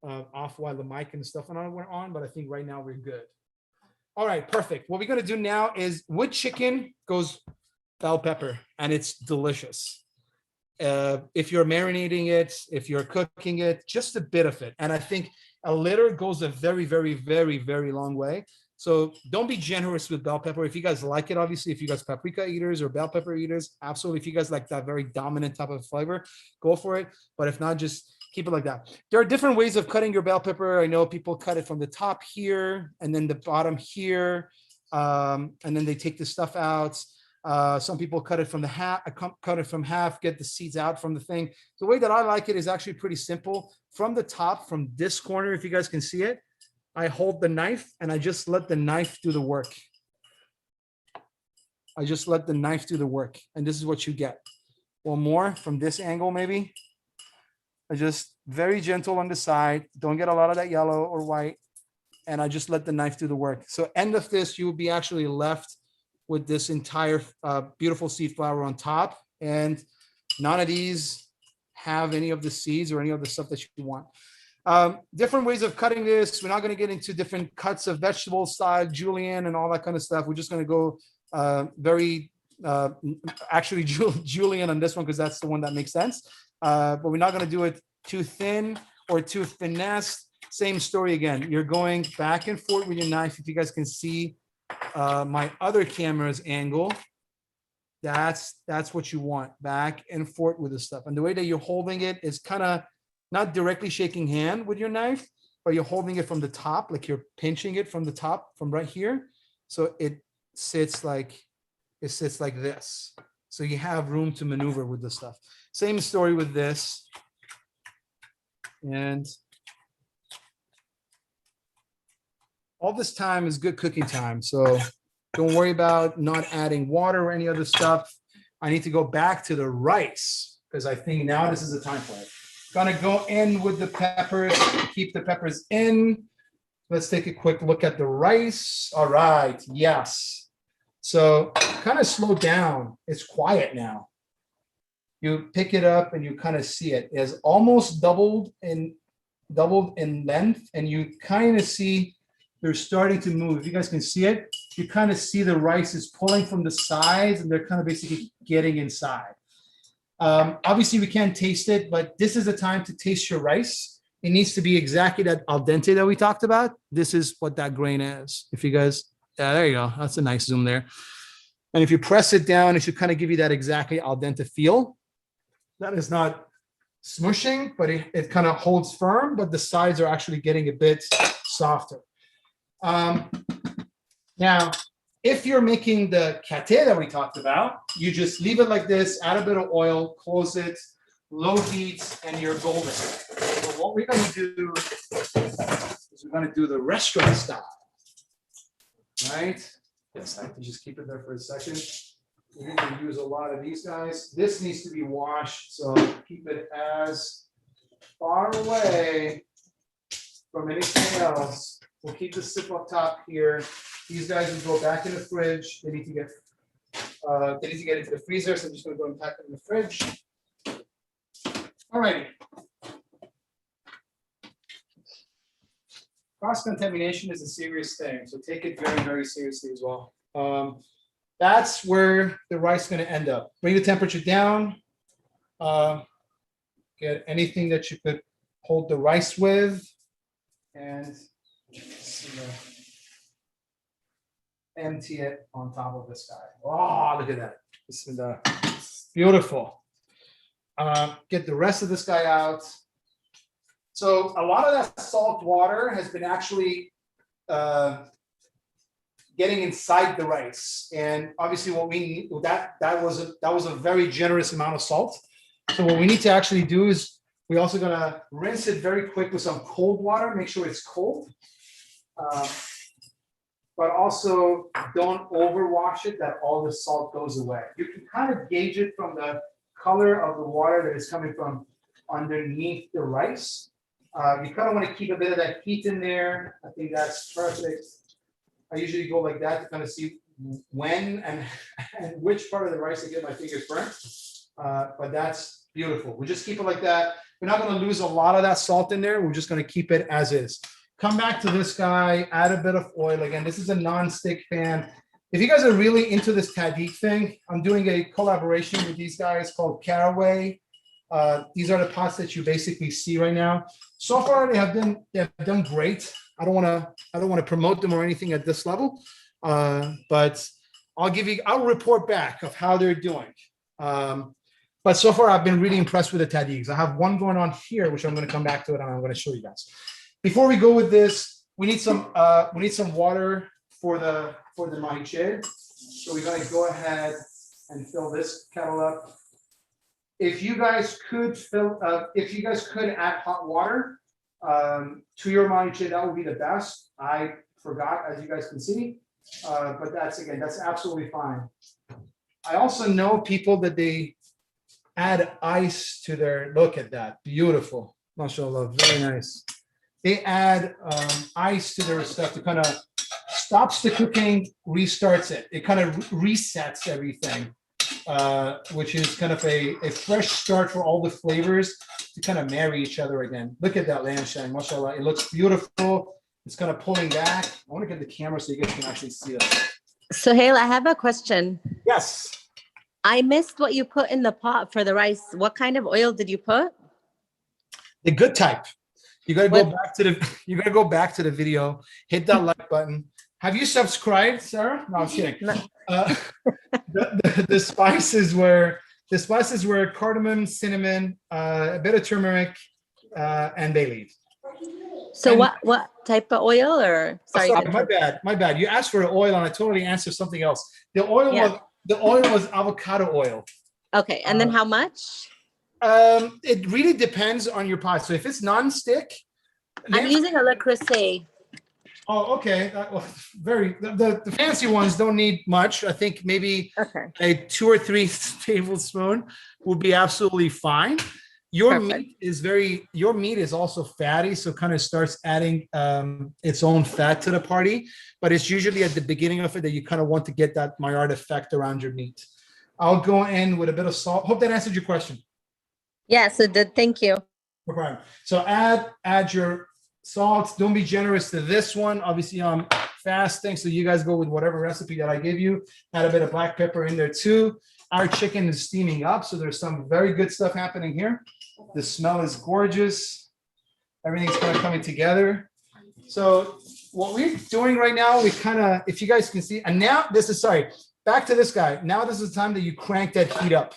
off while the mic and stuff went on, but I think right now we're good. All right, perfect. What we're gonna do now is with chicken goes bell pepper, and it's delicious. If you're marinating it, if you're cooking it, just a bit of it. And I think a little goes a very, very, very, very long way. So don't be generous with bell pepper. If you guys like it, obviously, if you guys paprika eaters or bell pepper eaters, absolutely. If you guys like that very dominant type of flavor, go for it. But if not, just keep it like that. There are different ways of cutting your bell pepper. I know people cut it from the top here and then the bottom here. And then they take the stuff out. Some people cut it from half, get the seeds out from the thing. The way that I like it is actually pretty simple. From the top, from this corner, if you guys can see it, I hold the knife and I just let the knife do the work. I just let the knife do the work. And this is what you get. One more from this angle, maybe. I just very gentle on the side. Don't get a lot of that yellow or white. And I just let the knife do the work. So end of this, you will be actually left with this entire beautiful seed flour on top. And none of these have any of the seeds or any of the stuff that you want. Different ways of cutting this. We're not going to get into different cuts of vegetable style, julienne, and all that kind of stuff. We're just going to go actually julienne on this one because that's the one that makes sense. But we're not going to do it too thin or too finesse. Same story again. You're going back and forth with your knife. If you guys can see my other camera's angle, that's what you want, back and forth with the stuff. And the way that you're holding it is kind of not directly shaking hand with your knife, but you're holding it from the top, like you're pinching it from the top, from right here. So it sits like this. So you have room to maneuver with the stuff. Same story with this. And all this time is good cooking time. So don't worry about not adding water or any other stuff. I need to go back to the rice because I think now this is the time for it. Gonna go in with the peppers, keep the peppers in. Let's take a quick look at the rice. All right, yes. So kind of slow down. It's quiet now. You pick it up and you kind of see it. It has almost doubled in length, and you kind of see they're starting to move. If you guys can see it, you kind of see the rice is pulling from the sides, and they're kind of basically getting inside. Obviously, we can't taste it, but this is the time to taste your rice. It needs to be exactly that al dente that we talked about. This is what that grain is. If you guys, yeah, there you go. That's a nice zoom there. And if you press it down, it should kind of give you that exactly al dente feel. That is not smushing, but it kind of holds firm, but the sides are actually getting a bit softer. Now, if you're making the kate that we talked about, you just leave it like this, add a bit of oil, close it, low heat, and you're golden. So what we're going to do is we're going to do the restaurant style, right? Yes, I can just keep it there for a second. We're going to use a lot of these guys. This needs to be washed, so keep it as far away from anything else. We'll keep the sip up top here. These guys will go back in the fridge. They need to get into the freezer, so I'm just going to go and pack them in the fridge. All right. Cross-contamination is a serious thing, so take it very, very seriously as well. That's where the rice is going to end up. Bring the temperature down. Get anything that you could hold the rice with, and empty it on top of this guy. Oh, look at that. This is beautiful. Get the rest of this guy out. So a lot of that salt water has been actually getting inside the rice, and obviously what we need, that was a very generous amount of salt. So what we need to actually do is we also gonna rinse it very quick with some cold water. Make sure it's cold. But also don't overwash it, that all the salt goes away. You can kind of gauge it from the color of the water that is coming from underneath the rice. You kind of want to keep a bit of that heat in there. I think that's perfect. I usually go like that to kind of see when and which part of the rice I get my fingers burnt. But that's beautiful. We just keep it like that. We're not going to lose a lot of that salt in there. We're just going to keep it as is. Come back to this guy, add a bit of oil. Again, this is a non-stick pan. If you guys are really into this Tahdeeg thing, I'm doing a collaboration with these guys called Caraway. These are the pots that you basically see right now. So far, they have done great. I don't want to promote them or anything at this level, but I'll report back of how they're doing. But so far, I've been really impressed with the Tahdeegs. I have one going on here, which I'm going to come back to it, and I'm going to show you guys. Before we go with this, we need some water for the mahiche. So we're going to go ahead and fill this kettle up. If you guys could add hot water to your mahiche, that would be the best. I forgot, as you guys can see, but that's absolutely fine. I also know people that they add ice to their. Look at that, beautiful, mashallah, very nice. They add ice to their stuff to kind of stops the cooking, restarts it. It kind of resets everything, which is kind of a fresh start for all the flavors to kind of marry each other again. Look at that lamb shank, mashallah. It looks beautiful. It's kind of pulling back. I want to get the camera so you guys can actually see that. Soheil, I have a question. Yes. I missed what you put in the pot for the rice. What kind of oil did you put? The good type. You gotta go back to the video, hit that like button, Have you subscribed, Sarah? No, I'm kidding. No. The spices were cardamom, cinnamon, a bit of turmeric, and bay leaf. So And- what type of oil or sorry? My bad. You asked for the oil, and I totally answered something else. The oil was avocado oil. Okay, and then how much? It really depends on your pot. So if it's non-stick, I'm using a Le Creuset. oh, okay. Well, the fancy ones don't need much. I think maybe Okay. a 2 or 3 tablespoon would be absolutely fine. Your meat is also fatty, so kind of starts adding its own fat to the party. But it's usually at the beginning of it that you kind of want to get that Maillard effect around your meat. I'll go in with a bit of salt. Hope that answered your question. Yes, it did. Thank you. No problem. So add your salt. Don't be generous to this one. Obviously, I'm fasting, so you guys go with whatever recipe that I give you. Add a bit of black pepper in there too. Our chicken is steaming up, so there's some very good stuff happening here. The smell is gorgeous. Everything's kind of coming together. So what we're doing right now, we kind of, if you guys can see, and now back to this guy. Now this is the time that you crank that heat up.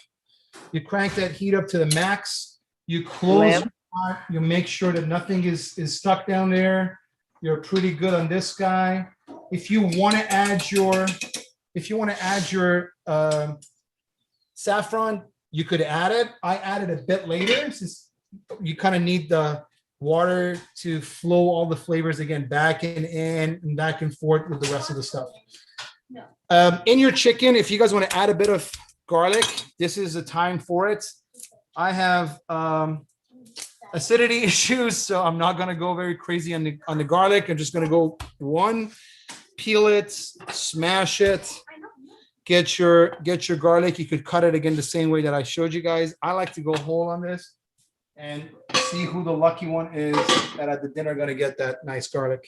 You crank that heat up to the max. You close your pot. You make sure that nothing is stuck down there. You're pretty good on this guy. If you want to add your saffron, you could add it. I added a bit later since you kind of need the water to flow all the flavors again back and back and forth with the rest of the stuff. In your chicken, if you guys want to add a bit of garlic, this is the time for it. I have acidity issues, so I'm not going to go very crazy on the garlic. I'm just going to go one, peel it, smash it. Get your garlic. You could cut it again the same way that I showed you guys. I like to go whole on this and see who the lucky one is that at the dinner going to get that nice garlic.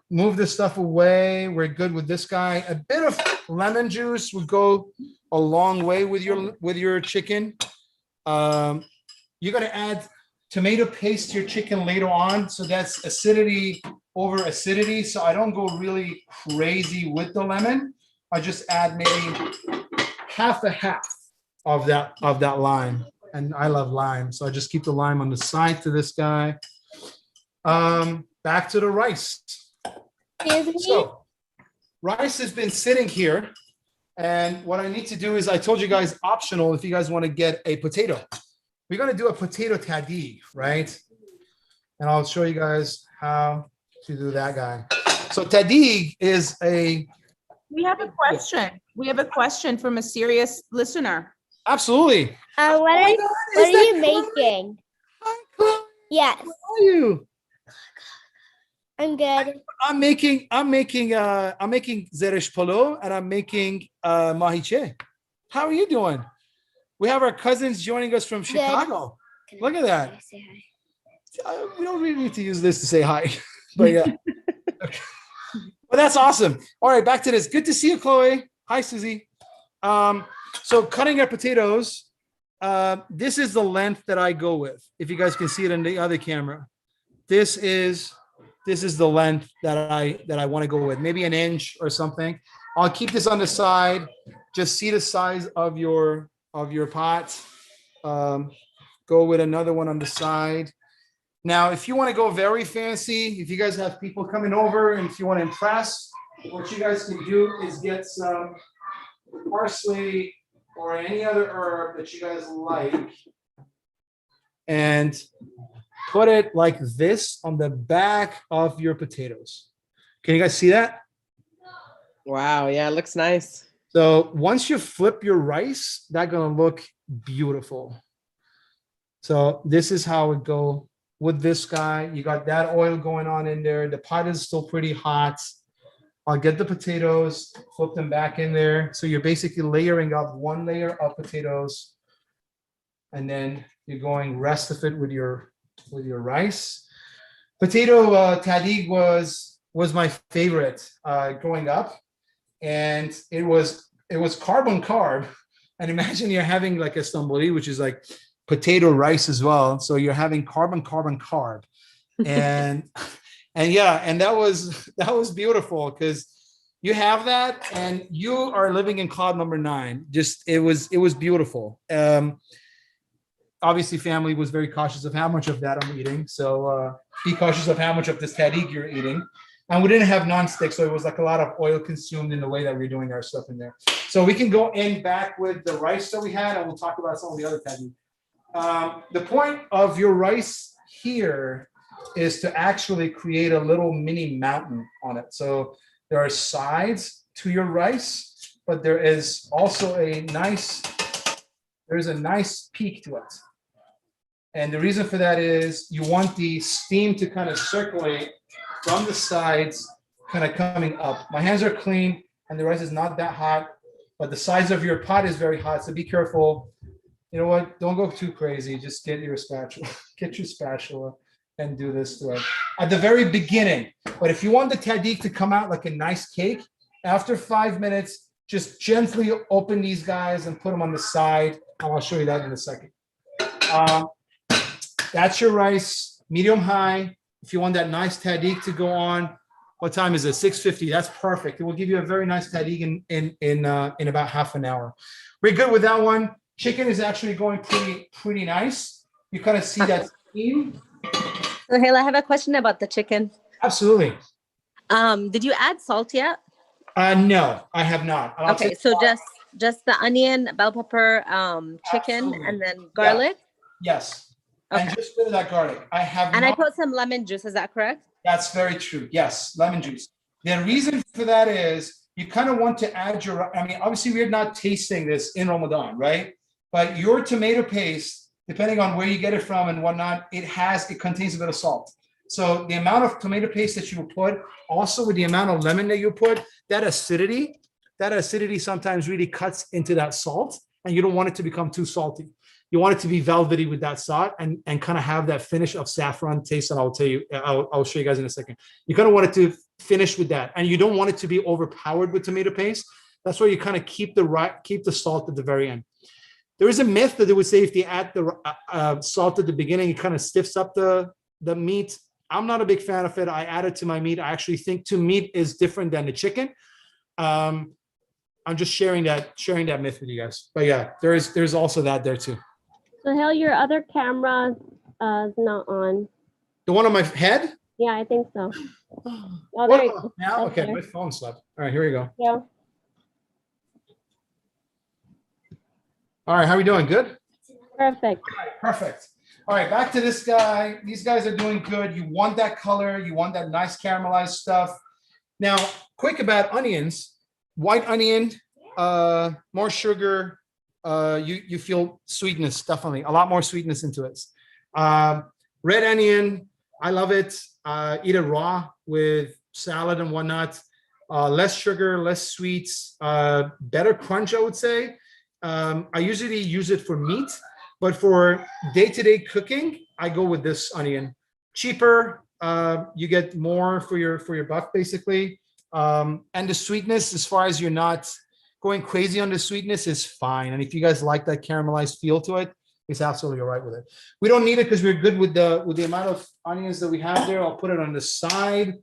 Move this stuff away. We're good with this guy. A bit of lemon juice would go a long way with your chicken. You're going to add tomato paste to your chicken later on. So that's acidity over acidity. So I don't go really crazy with the lemon. I just add maybe half of that lime. And I love lime. So I just keep the lime on the side to this guy. Back to the rice. So rice has been sitting here. And what I need to do is, I told you guys optional if you guys want to get a potato. We're going to do a potato Tahdeeg, right? And I'll show you guys how to do that guy. So Tahdeeg is a... We have a question. We have a question from a serious listener. Absolutely. What are you making? Hi, Chloe. Yes, How are you? I'm good. I'm making Zereshk Polo, and I'm making Mahiche. How are you doing? We have our cousins joining us from Chicago. Look at that. We don't really need to use this to say hi, but yeah. But that's awesome. All right, back to this. Good to see you, Chloe. Hi, Susie. So cutting our potatoes, this is the length that I go with. If you guys can see it in the other camera, this is the length that I want to go with. Maybe an inch or something. I'll keep this on the side. Just see the size of your pot. Go with another one on the side. Now, if you want to go very fancy, if you guys have people coming over and if you want to impress, what you guys can do is get some parsley or any other herb that you guys like and put it like this on the back of your potatoes. Can you guys see that? Wow. Yeah, it looks nice. So once you flip your rice, that's going to look beautiful. So this is how it go with this guy. You got that oil going on in there. The pot is still pretty hot. I'll get the potatoes, flip them back in there. So you're basically layering up one layer of potatoes, and then you're going rest of it with your rice. Potato Tahdeeg was my favorite growing up, and it was carb on carb. And imagine you're having like a stamboli, which is like potato rice as well. So you're having carb on carb on carb. And And yeah, and that was beautiful because you have that and you are living in cloud number 9. Just it was beautiful. Obviously family was very cautious of how much of that I'm eating. So be cautious of how much of this tahdeeg you're eating. And we didn't have non-stick, so it was like a lot of oil consumed in the way that we're doing our stuff in there. So we can go in back with the rice that we had, and we'll talk about some of the other tahdeeg. The point of your rice here is to actually create a little mini mountain on it. So there are sides to your rice, but there is also a nice peak to it. And the reason for that is you want the steam to kind of circulate from the sides, kind of coming up. My hands are clean and the rice is not that hot, but the sides of your pot is very hot. So be careful. You know what? Don't go too crazy. Just get your spatula, and do this to it at the very beginning. But if you want the tahdeeg to come out like a nice cake, after 5 minutes, just gently open these guys and put them on the side. And I'll show you that in a second. That's your rice, medium high. If you want that nice tahdeeg to go on, what time is it? 6:50. That's perfect. It will give you a very nice tahdeeg in about half an hour. We're good with that one. Chicken is actually going pretty nice. You kind of see that steam. Soheil, I have a question about the chicken. Absolutely. Did you add salt yet? No, I have not. Okay, so just the onion, bell pepper, chicken, Absolutely. and then garlic. Yeah. Yes. Okay. And just a bit of that garlic. I have And not. I put some lemon juice. Is that correct? That's very true. Yes, lemon juice. The reason for that is you kind of want to add your, I mean, obviously we're not tasting this in Ramadan, right? But your tomato paste, depending on where you get it from and whatnot, it contains a bit of salt. So the amount of tomato paste that you will put, also with the amount of lemon that you put, that acidity sometimes really cuts into that salt, and you don't want it to become too salty. You want it to be velvety with that salt and kind of have that finish of saffron taste. And I'll show you guys in a second. You kind of want it to finish with that. And you don't want it to be overpowered with tomato paste. That's why you kind of keep the salt at the very end. There is a myth that they would say if they add the salt at the beginning, it kind of stiffs up the meat. I'm not a big fan of it. I add it to my meat. I actually think meat is different than the chicken. I'm just sharing that myth with you guys. But yeah, there's also that there too. Soheil, your other camera is not on. The one on my head? Yeah, I think so. Oh, there you go. Now? Okay, Okay. my phone slept. All right, here we go. Yeah. All right, how are we doing? Good? Perfect. All right, perfect. All right, back to this guy. These guys are doing good. You want that color. You want that nice caramelized stuff. Now, quick about onions. White onion, more sugar. You feel sweetness, definitely. A lot more sweetness into it. Red onion, I love it. Eat it raw with salad and whatnot. Less sugar, less sweets, better crunch, I would say. I usually use it for meat, but for day-to-day cooking, I go with this onion. Cheaper, you get more for your buck, basically. And the sweetness, as far as you're not going crazy on the sweetness, is fine. And if you guys like that caramelized feel to it, it's absolutely all right with it. We don't need it because we're good with the amount of onions that we have there. I'll put it on the side.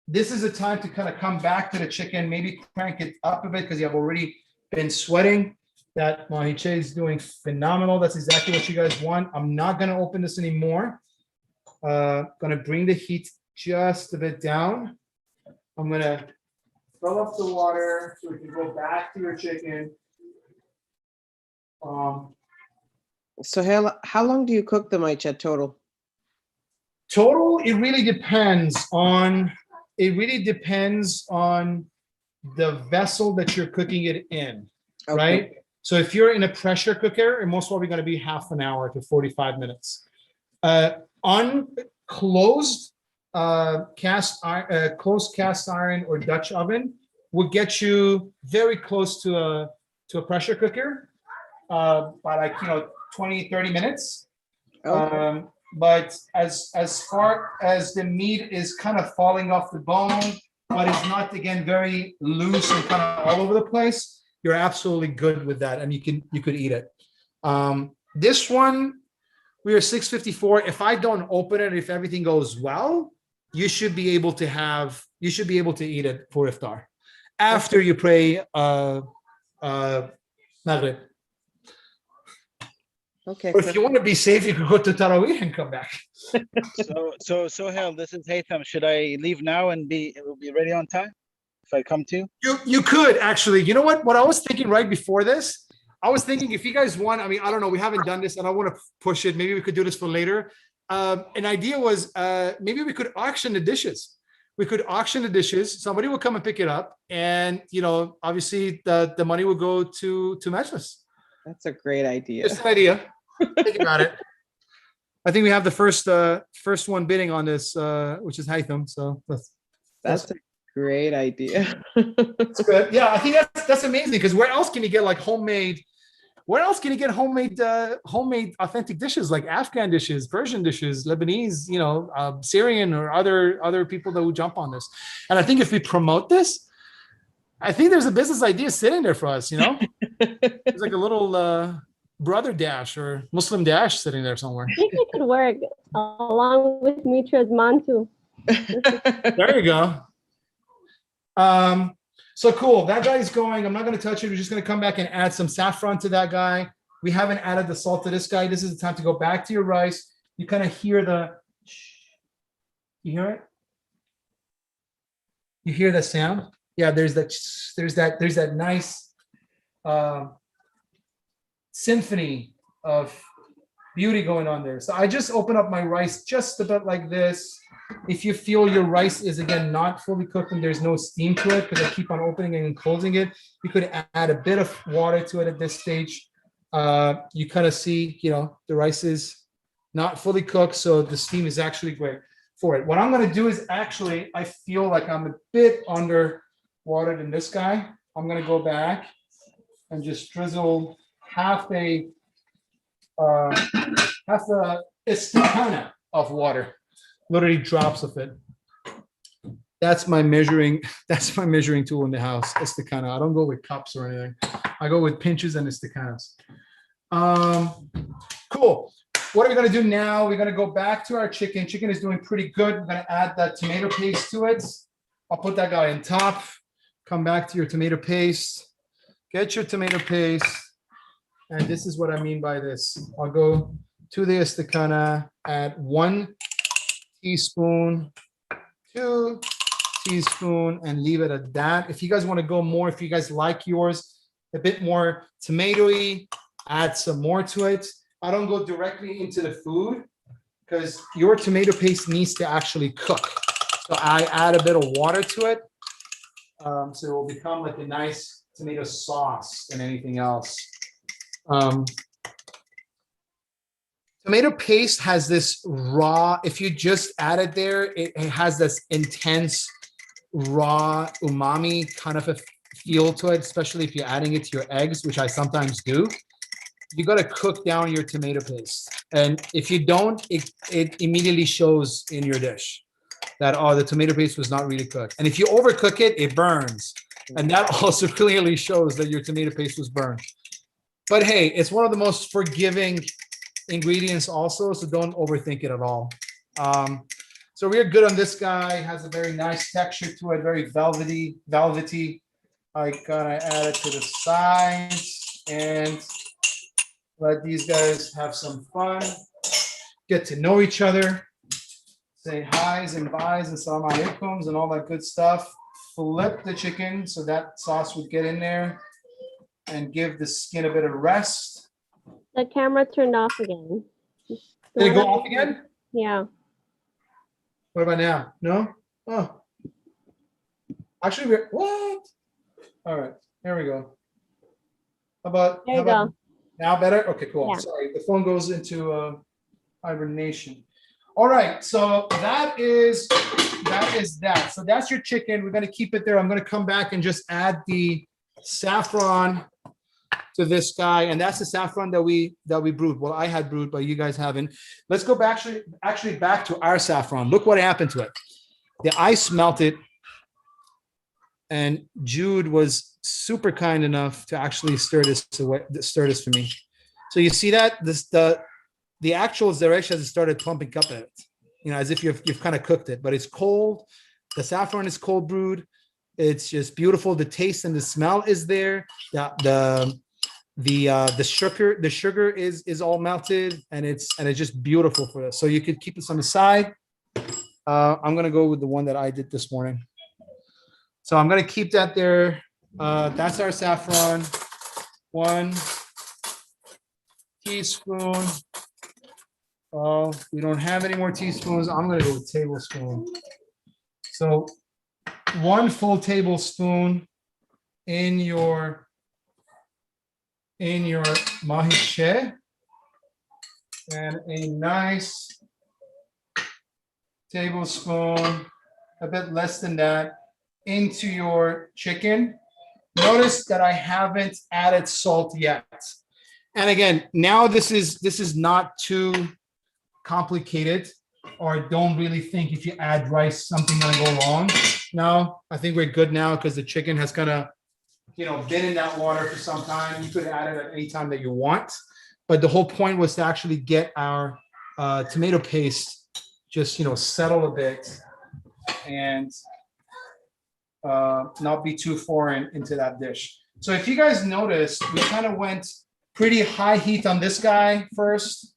This is a time to kind of come back to the chicken, maybe crank it up a bit because you have already been sweating. That Mahiche is doing phenomenal. That's exactly what you guys want. I'm not going to open this anymore. Going to bring the heat just a bit down. I'm going to fill up the water so we can go back to your chicken. So how long do you cook the Mahiche total? Total, it really depends on the vessel that you're cooking it in, Okay. right? So if you're in a pressure cooker, it's most probably going to be half an hour to 45 minutes. Unclosed cast iron or Dutch oven will get you very close to a pressure cooker by 20-30 minutes. Okay. But as far as the meat is kind of falling off the bone, but it's not, again, very loose and kind of all over the place, you're absolutely good with that, and you could eat it. This one, we are 654. If I don't open it, if everything goes well, you should be able to eat it for iftar after you pray Maghrib. Okay. Or if you want to be safe, you could go to Taraweeh and come back. So Soheil, this is Haytham. Should I leave now and be ready on time if I come to? You could actually. You know what? What I was thinking right before this, I was thinking if you guys want. I mean, I don't know. We haven't done this, and I want to push it. Maybe we could do this for later. An idea was maybe we could auction the dishes. We could auction the dishes. Somebody will come and pick it up, and obviously the money will go to Majlis. That's a great idea. Just an idea. Think about it. I think we have the first one bidding on this, which is Haytham. So That's a great idea. that's good. Yeah, I think that's amazing because where else can you get like homemade? Where else can you get homemade authentic dishes like Afghan dishes, Persian dishes, Lebanese, Syrian or other people that will jump on this? And I think if we promote this, I think there's a business idea sitting there for us. There's like a little brother dash or Muslim dash sitting there somewhere. I think it could work along with Metra's mantu. There you go. So cool. That guy's going. I'm not going to touch it. We're just going to come back and add some saffron to that guy. We haven't added the salt to this guy. This is the time to go back to your rice. You kind of hear you hear it? You hear the sound? Yeah, there's that nice symphony of beauty going on there. So I just open up my rice just about like this. If you feel your rice is again not fully cooked and there's no steam to it because I keep on opening and closing it, you could add a bit of water to it at this stage. You kind of see, the rice is not fully cooked, so the steam is actually great for it. What I'm going to do is actually, I feel like I'm a bit under watered in this guy. I'm going to go back and just drizzle half the istikana of water. Literally drops of it. That's my measuring tool in the house. Istikana. I don't go with cups or anything. I go with pinches and istikanas. Cool. What are we gonna do now? We're gonna go back to our chicken. Chicken is doing pretty good. We're gonna add that tomato paste to it. I'll put that guy on top. Come back to your tomato paste. Get your tomato paste. And this is what I mean by this. I'll go to the istikana, add 1 teaspoon, 2 teaspoon, and leave it at that. If you guys want to go more, if you guys like yours a bit more tomatoey, add some more to it. I don't go directly into the food because your tomato paste needs to actually cook. So I add a bit of water to it. So it will become like a nice tomato sauce than anything else. Tomato paste has this raw, if you just add it there, it has this intense raw umami kind of a feel to it, especially if you're adding it to your eggs, which I sometimes do. You got to cook down your tomato paste. And if you don't, it immediately shows in your dish that, the tomato paste was not really cooked. And if you overcook it, it burns. And that also clearly shows that your tomato paste was burned. But hey, it's one of the most forgiving ingredients also, so don't overthink it at all. So we're good on this guy. Has a very nice texture to it, very velvety. I gotta add it to the sides and let these guys have some fun, get to know each other, say hi's and byes and salam alaikums and all that good stuff. Flip the chicken so that sauce would get in there and give the skin a bit of rest. The camera turned off again. Did it go off again? Yeah. What about now? No? Oh. Actually, what? All right, here we go. There you go. Now better? Okay, cool. Yeah. Sorry, the phone goes into hibernation. All right, so that is that. So that's your chicken. We're gonna keep it there. I'm gonna come back and just add the saffron to this guy, and that's the saffron that we brewed. Well, I had brewed, but you guys haven't. Let's go back actually back to our saffron. Look what happened to it. The ice melted, and Jude was super kind enough to actually stir this for me. So you see that the actual Zereshk has started pumping up at it. as if you've kind of cooked it, but it's cold. The saffron is cold brewed. It's just beautiful. The taste and the smell is there. The sugar is all melted, and it's just beautiful for this. So you could keep this on the side. I'm gonna go with the one that I did this morning. So I'm gonna keep that there. That's our saffron. 1 teaspoon. Oh, we don't have any more teaspoons. I'm gonna go with tablespoon. So 1 full tablespoon in your mahiche, and a nice tablespoon, a bit less than that, into your chicken. Notice that I haven't added salt yet. And again, now this is not too complicated, or don't really think if you add rice, something's gonna go wrong. No, I think we're good now because the chicken has kind of, been in that water for some time. You could add it at any time that you want. But the whole point was to actually get our tomato paste just, settle a bit and not be too foreign into that dish. So if you guys notice, we kind of went pretty high heat on this guy first.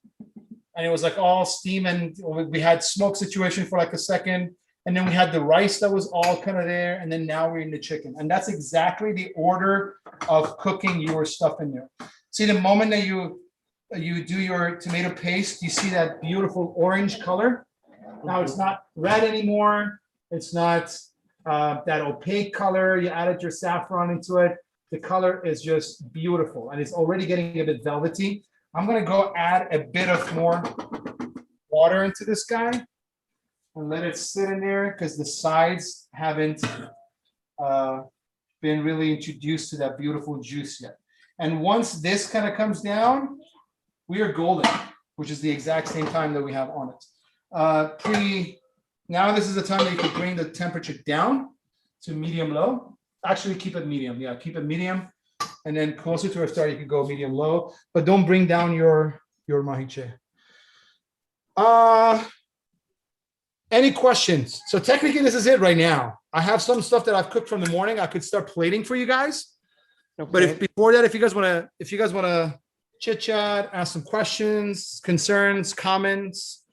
And it was like all steam, and we had smoke situation for like a second. And then we had the rice that was all kind of there. And then now we're in the chicken. And that's exactly the order of cooking your stuff in there. See, the moment that you do your tomato paste, you see that beautiful orange color. Now it's not red anymore. It's not that opaque color. You added your saffron into it. The color is just beautiful. And it's already getting a bit velvety. I'm going to go add a bit of more water into this guy and let it sit in there because the sides haven't been really introduced to that beautiful juice yet. And once this kind of comes down, we are golden, which is the exact same time that we have on it. Now this is the time that you can bring the temperature down to medium low. Actually, keep it medium. Yeah, keep it medium. And then closer to our start, you can go medium low, but don't bring down your mahiche. Any questions? So technically, this is it right now. I have some stuff that I've cooked from the morning. I could start plating for you guys. Okay. But before that, if you guys wanna chit chat, ask some questions, concerns, comments,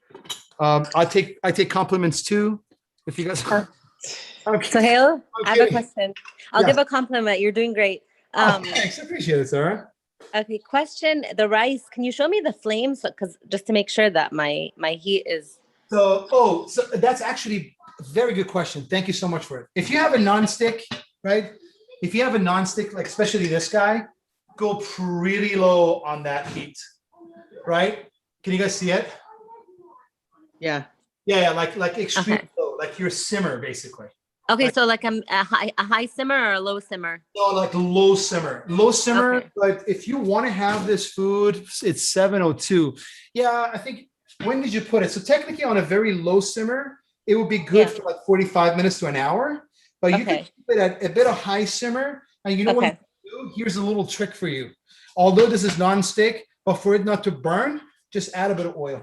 I take compliments too. If you guys. Soheil, I have a question. I'll give a compliment. You're doing great. Thanks, I appreciate it, Sarah. Okay, question. The rice, can you show me the flames? Because just to make sure that my heat is. So that's actually a very good question. Thank you so much for it. If you have a nonstick, right? If you have a nonstick, like especially this guy, go pretty low on that heat, right? Can you guys see it? Yeah. Yeah, like extreme low, like your simmer basically. Okay, so like a high simmer or a low simmer? No, like low simmer. Okay. But if you want to have this food, it's 702. Yeah, I think, when did you put it? So technically on a very low simmer, it would be good for like 45 minutes to an hour. But you can keep it at a bit of high simmer. And you know what you do? Here's a little trick for you. Although this is non-stick, but for it not to burn, just add a bit of oil.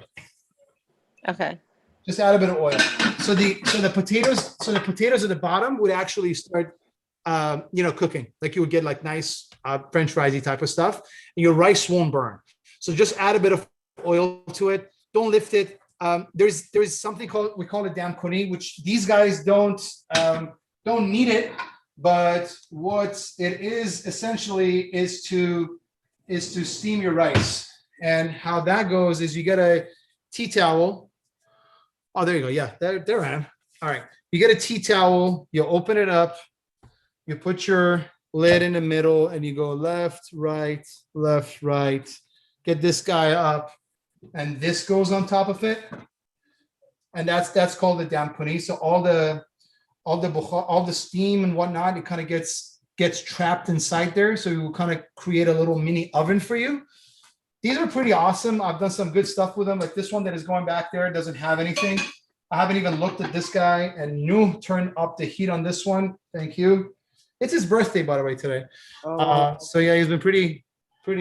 Okay. Just add a bit of oil. So the potatoes at the bottom would actually start cooking. Like you would get like nice French friesy type of stuff, and your rice won't burn. So just add a bit of oil to it. Don't lift it. There's something we call it dam koni, which these guys don't need it, but what it is essentially is to steam your rice. And how that goes is you get a tea towel. Oh, there you go. Yeah, there I am. All right. You get a tea towel, you open it up, you put your lid in the middle, and you go left, right, get this guy up, and this goes on top of it. And that's called the dam kuni. So all the steam and whatnot, it kind of gets trapped inside there. So it will kind of create a little mini oven for you. These are pretty awesome. I've done some good stuff with them. Like this one that is going back there doesn't have anything. I haven't even looked at this guy, and Nu turned up the heat on this one. Thank you. It's his birthday, by the way, today. So yeah, he's been pretty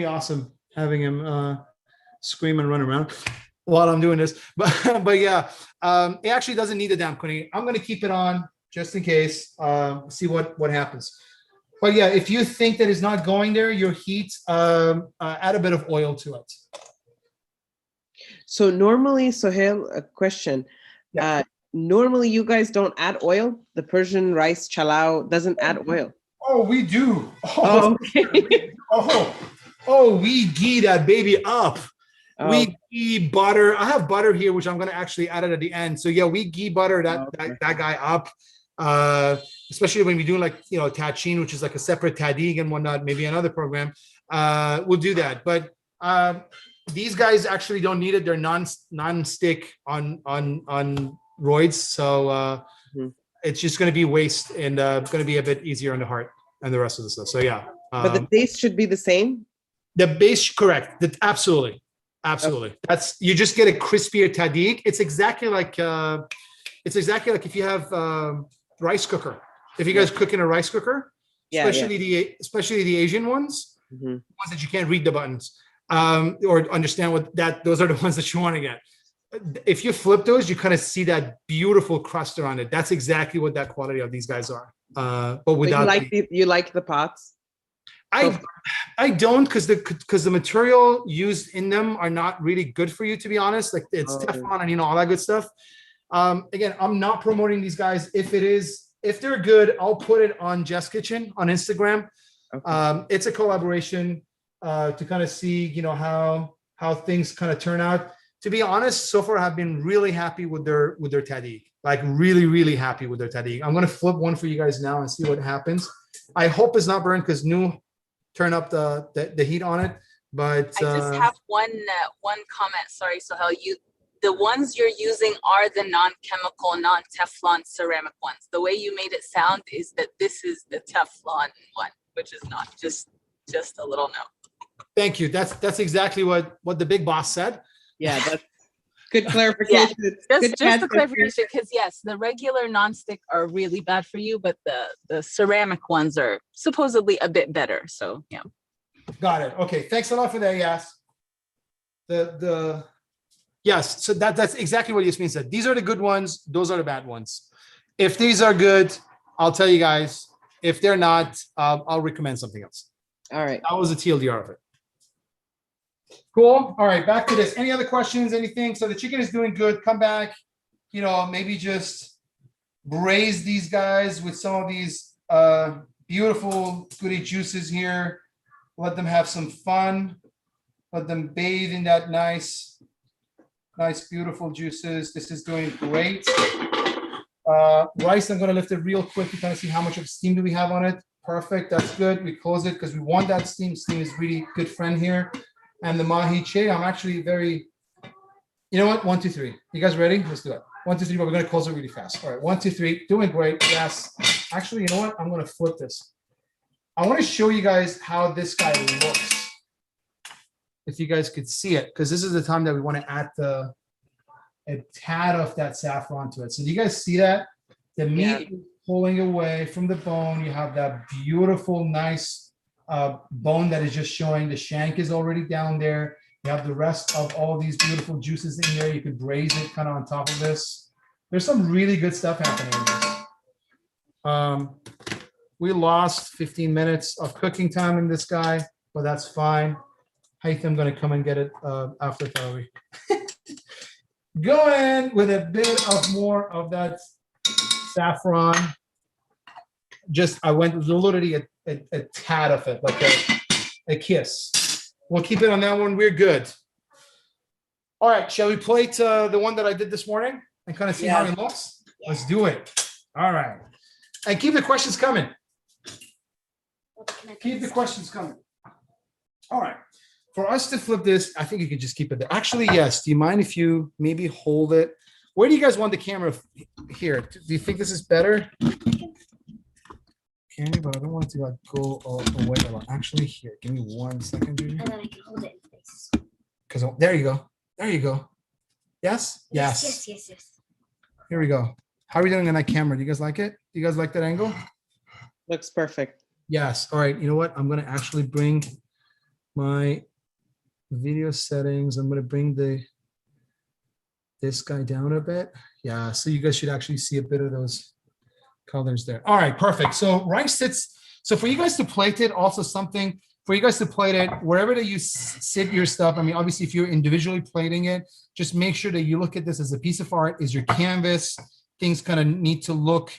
awesome having him scream and run around. while I'm doing this. But yeah, it actually doesn't need a damp cleaning. I'm going to keep it on just in case, see what happens. But yeah, if you think that it's not going there, your heat, add a bit of oil to it. So normally, Soheil, a question. Yeah. Normally you guys don't add oil. The Persian rice chalao doesn't add oil. Oh, we do. Oh, okay. We ghee that baby up. Oh, We ghee butter. I have butter here, which I'm going to actually add it at the end. So yeah, we ghee butter that guy up. Especially when we do like, tachin, which is like a separate Tahdeeg and whatnot, maybe another program, we'll do that. But these guys actually don't need it. They're non-stick on roids. So it's just going to be waste and going to be a bit easier on the heart and the rest of the stuff. So yeah. but the taste should be the same? The base, correct. Absolutely. Absolutely. Okay. You just get a crispier Tahdeeg. It's exactly like if you have rice cooker. If you guys cook in a rice cooker, especially the Asian ones, ones that you can't read the buttons or understand those are the ones that you want to get. If you flip those, you kind of see that beautiful cluster on it. That's exactly what that quality of these guys are. But without you like the pots? I don't, because the material used in them are not really good for you, to be honest. Like it's Teflon and all that good stuff. Again, I'm not promoting these guys. If they're good, I'll put it on Jeff's Kitchen on Instagram. Okay. It's a collaboration to kind of see, how things kind of turn out. To be honest, so far I've been really happy with their Tahdeeg. Like really, really happy with their Tahdeeg. I'm gonna flip one for you guys now and see what happens. I hope it's not burned because turn up the heat on it. But I just have one comment. Sorry, Soheil. The ones you're using are the non-chemical, non-Teflon ceramic ones. The way you made it sound is that this is the Teflon one, which is not. Just a little note. Thank you. That's exactly what the big boss said. Yeah, that's good clarification. Yeah, just the clarification, because yes, the regular non-stick are really bad for you, but the ceramic ones are supposedly a bit better. So yeah. Got it. Okay. Thanks a lot for that. Yes. Yes. So that's exactly what Yasmin said. These are the good ones. Those are the bad ones. If these are good, I'll tell you guys. If they're not, I'll recommend something else. All right. That was a TLDR of it. Cool. All right. Back to this. Any other questions? Anything? So the chicken is doing good. Come back. Maybe just braise these guys with some of these beautiful goody juices here. Let them have some fun. Let them bathe in that nice, beautiful juices. This is doing great. Rice, I'm going to lift it real quick to kind of see how much of steam do we have on it. Perfect. That's good. We close it because we want that steam. Steam is really good friend here. And the Mahiche, I'm actually very, you know what? 1, 2, 3. You guys ready? Let's do it. 1, 2, 3, but we're going to close it really fast. All right. 1, 2, 3. Doing great. Yes. Actually, you know what? I'm going to flip this. I want to show you guys how this guy looks. If you guys could see it, because this is the time that we want to add a tad of that saffron to it. So do you guys see that? The meat is pulling away from the bone. You have that beautiful, nice bone that is just showing. The shank is already down there. You have the rest of all these beautiful juices in there. You could braise it kind of on top of this. There's some really good stuff happening in this. We lost 15 minutes of cooking time in this guy, but that's fine. I'm going to come and get it after Tarawih. Go in with a bit of more of that saffron. I went literally a tad of it, like a kiss. We'll keep it on that one. We're good. All right. Shall we plate the one that I did this morning and kind of see how it looks? Let's do it. All right. And keep the questions coming. Keep the questions coming. All right. For us to flip this, I think you can just keep it there. Actually, yes. Do you mind if you maybe hold it? Where do you guys want the camera here? Do you think this is better? Okay, but I don't want it to like go away a lot. Actually, here, give me 1 second, Judy. And then I can hold it in place. Because there you go. There you go. Yes? Yes. Yes. Here we go. How are we doing on that camera? Do you guys like it? Do you guys like that angle? Looks perfect. Yes. All right. You know what? I'm going to actually bring my video settings. I'm going to bring the this guy down a bit. Yeah, so you guys should actually see a bit of those colors there. All right, perfect. So rice sits, so for you guys to plate it, also something for you guys to plate it, wherever that you sit your stuff. I mean, obviously if you're individually plating it, just make sure that you look at this as a piece of art, is your canvas. Things kind of need to look,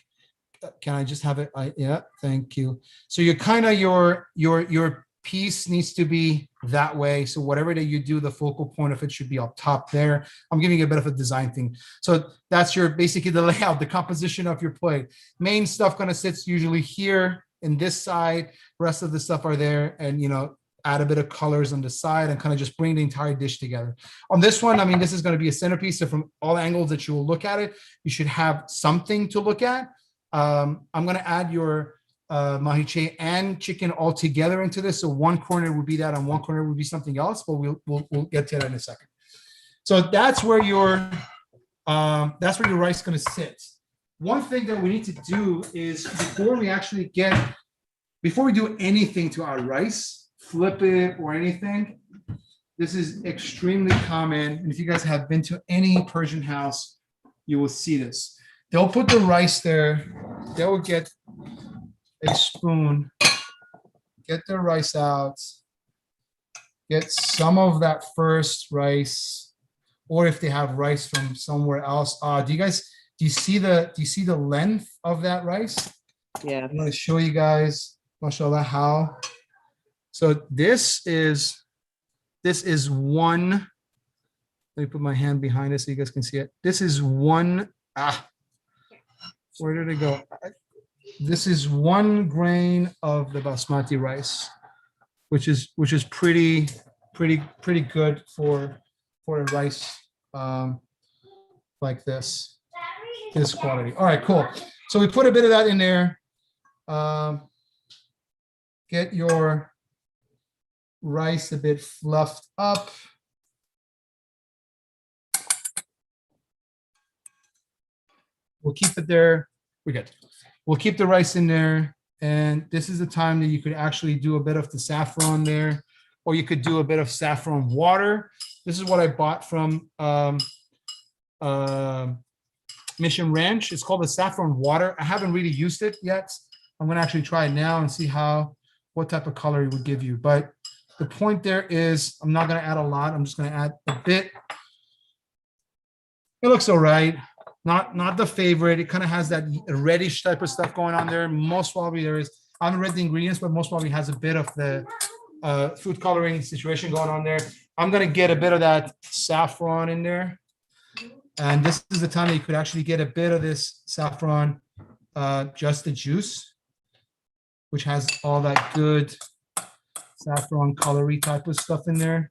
can I just have it? Yeah, thank you. So you're kind of, your piece needs to be that way. So whatever that you do, the focal point of it should be up top there. I'm giving you a bit of a design thing. So that's your, basically the layout, the composition of your plate. Main stuff kind of sits usually here in this side, rest of the stuff are there, and you know, add a bit of colors on the side and kind of just bring the entire dish together. On this one, I mean, this is going to be a centerpiece. So from all angles that you will look at it, you should have something to look at. I'm going to add your mahiche and chicken all together into this. So one corner would be that, and one corner would be something else, but we'll get to that in a second. So that's where your rice is going to sit. One thing that we need to do is before we do anything to our rice, flip it or anything, this is extremely common. And if you guys have been to any Persian house, you will see this. They'll put the rice there. They will get a spoon, get the rice out, get some of that first rice, or if they have rice from somewhere else. Do you see the length of that rice? Yeah. I'm going to show you guys, mashallah, how. So this is one. Let me put my hand behind it so you guys can see it. This is one. Where did it go? This is 1 grain of the basmati rice, which is pretty good for a rice like this quality. All right, cool. So we put a bit of that in there. Get your rice a bit fluffed up. We'll keep it there. We're good. We'll keep the rice in there. And this is the time that you could actually do a bit of the saffron there, or you could do a bit of saffron water. This is what I bought from Mission Ranch. It's called the saffron water. I haven't really used it yet. I'm going to actually try it now and see what type of color it would give you. But the point there is I'm not going to add a lot. I'm just going to add a bit. It looks all right. Not the favorite. It kind of has that reddish type of stuff going on there. Most probably there is, I haven't read the ingredients, but most probably has a bit of the food coloring situation going on there. I'm going to get a bit of that saffron in there. And this is the time that you could actually get a bit of this saffron, just the juice, which has all that good saffron colory type of stuff in there.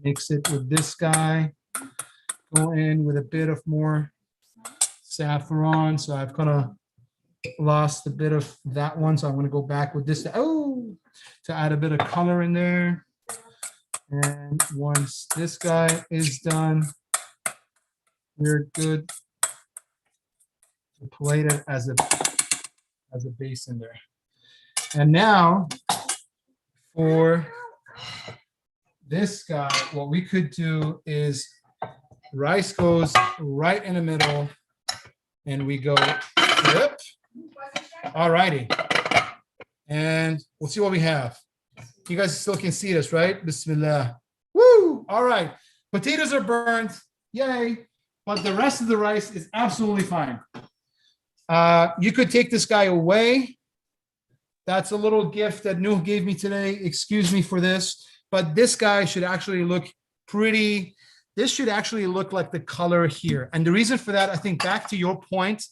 Mix it with this guy. Go in with a bit of more saffron. So I've kind of lost a bit of that one. So I'm going to go back with this to add a bit of color in there. And once this guy is done, we're good to plate it as a base in there. And now for this guy, what we could do is rice goes right in the middle and we go flip. All righty. And we'll see what we have. You guys still can see this, right? Bismillah. Woo! All right. Potatoes are burnt. Yay. But the rest of the rice is absolutely fine. You could take this guy away. That's a little gift that Nuh gave me today. Excuse me for this. But this guy should actually look pretty. This should actually look like the color here. And the reason for that, I think back to your point,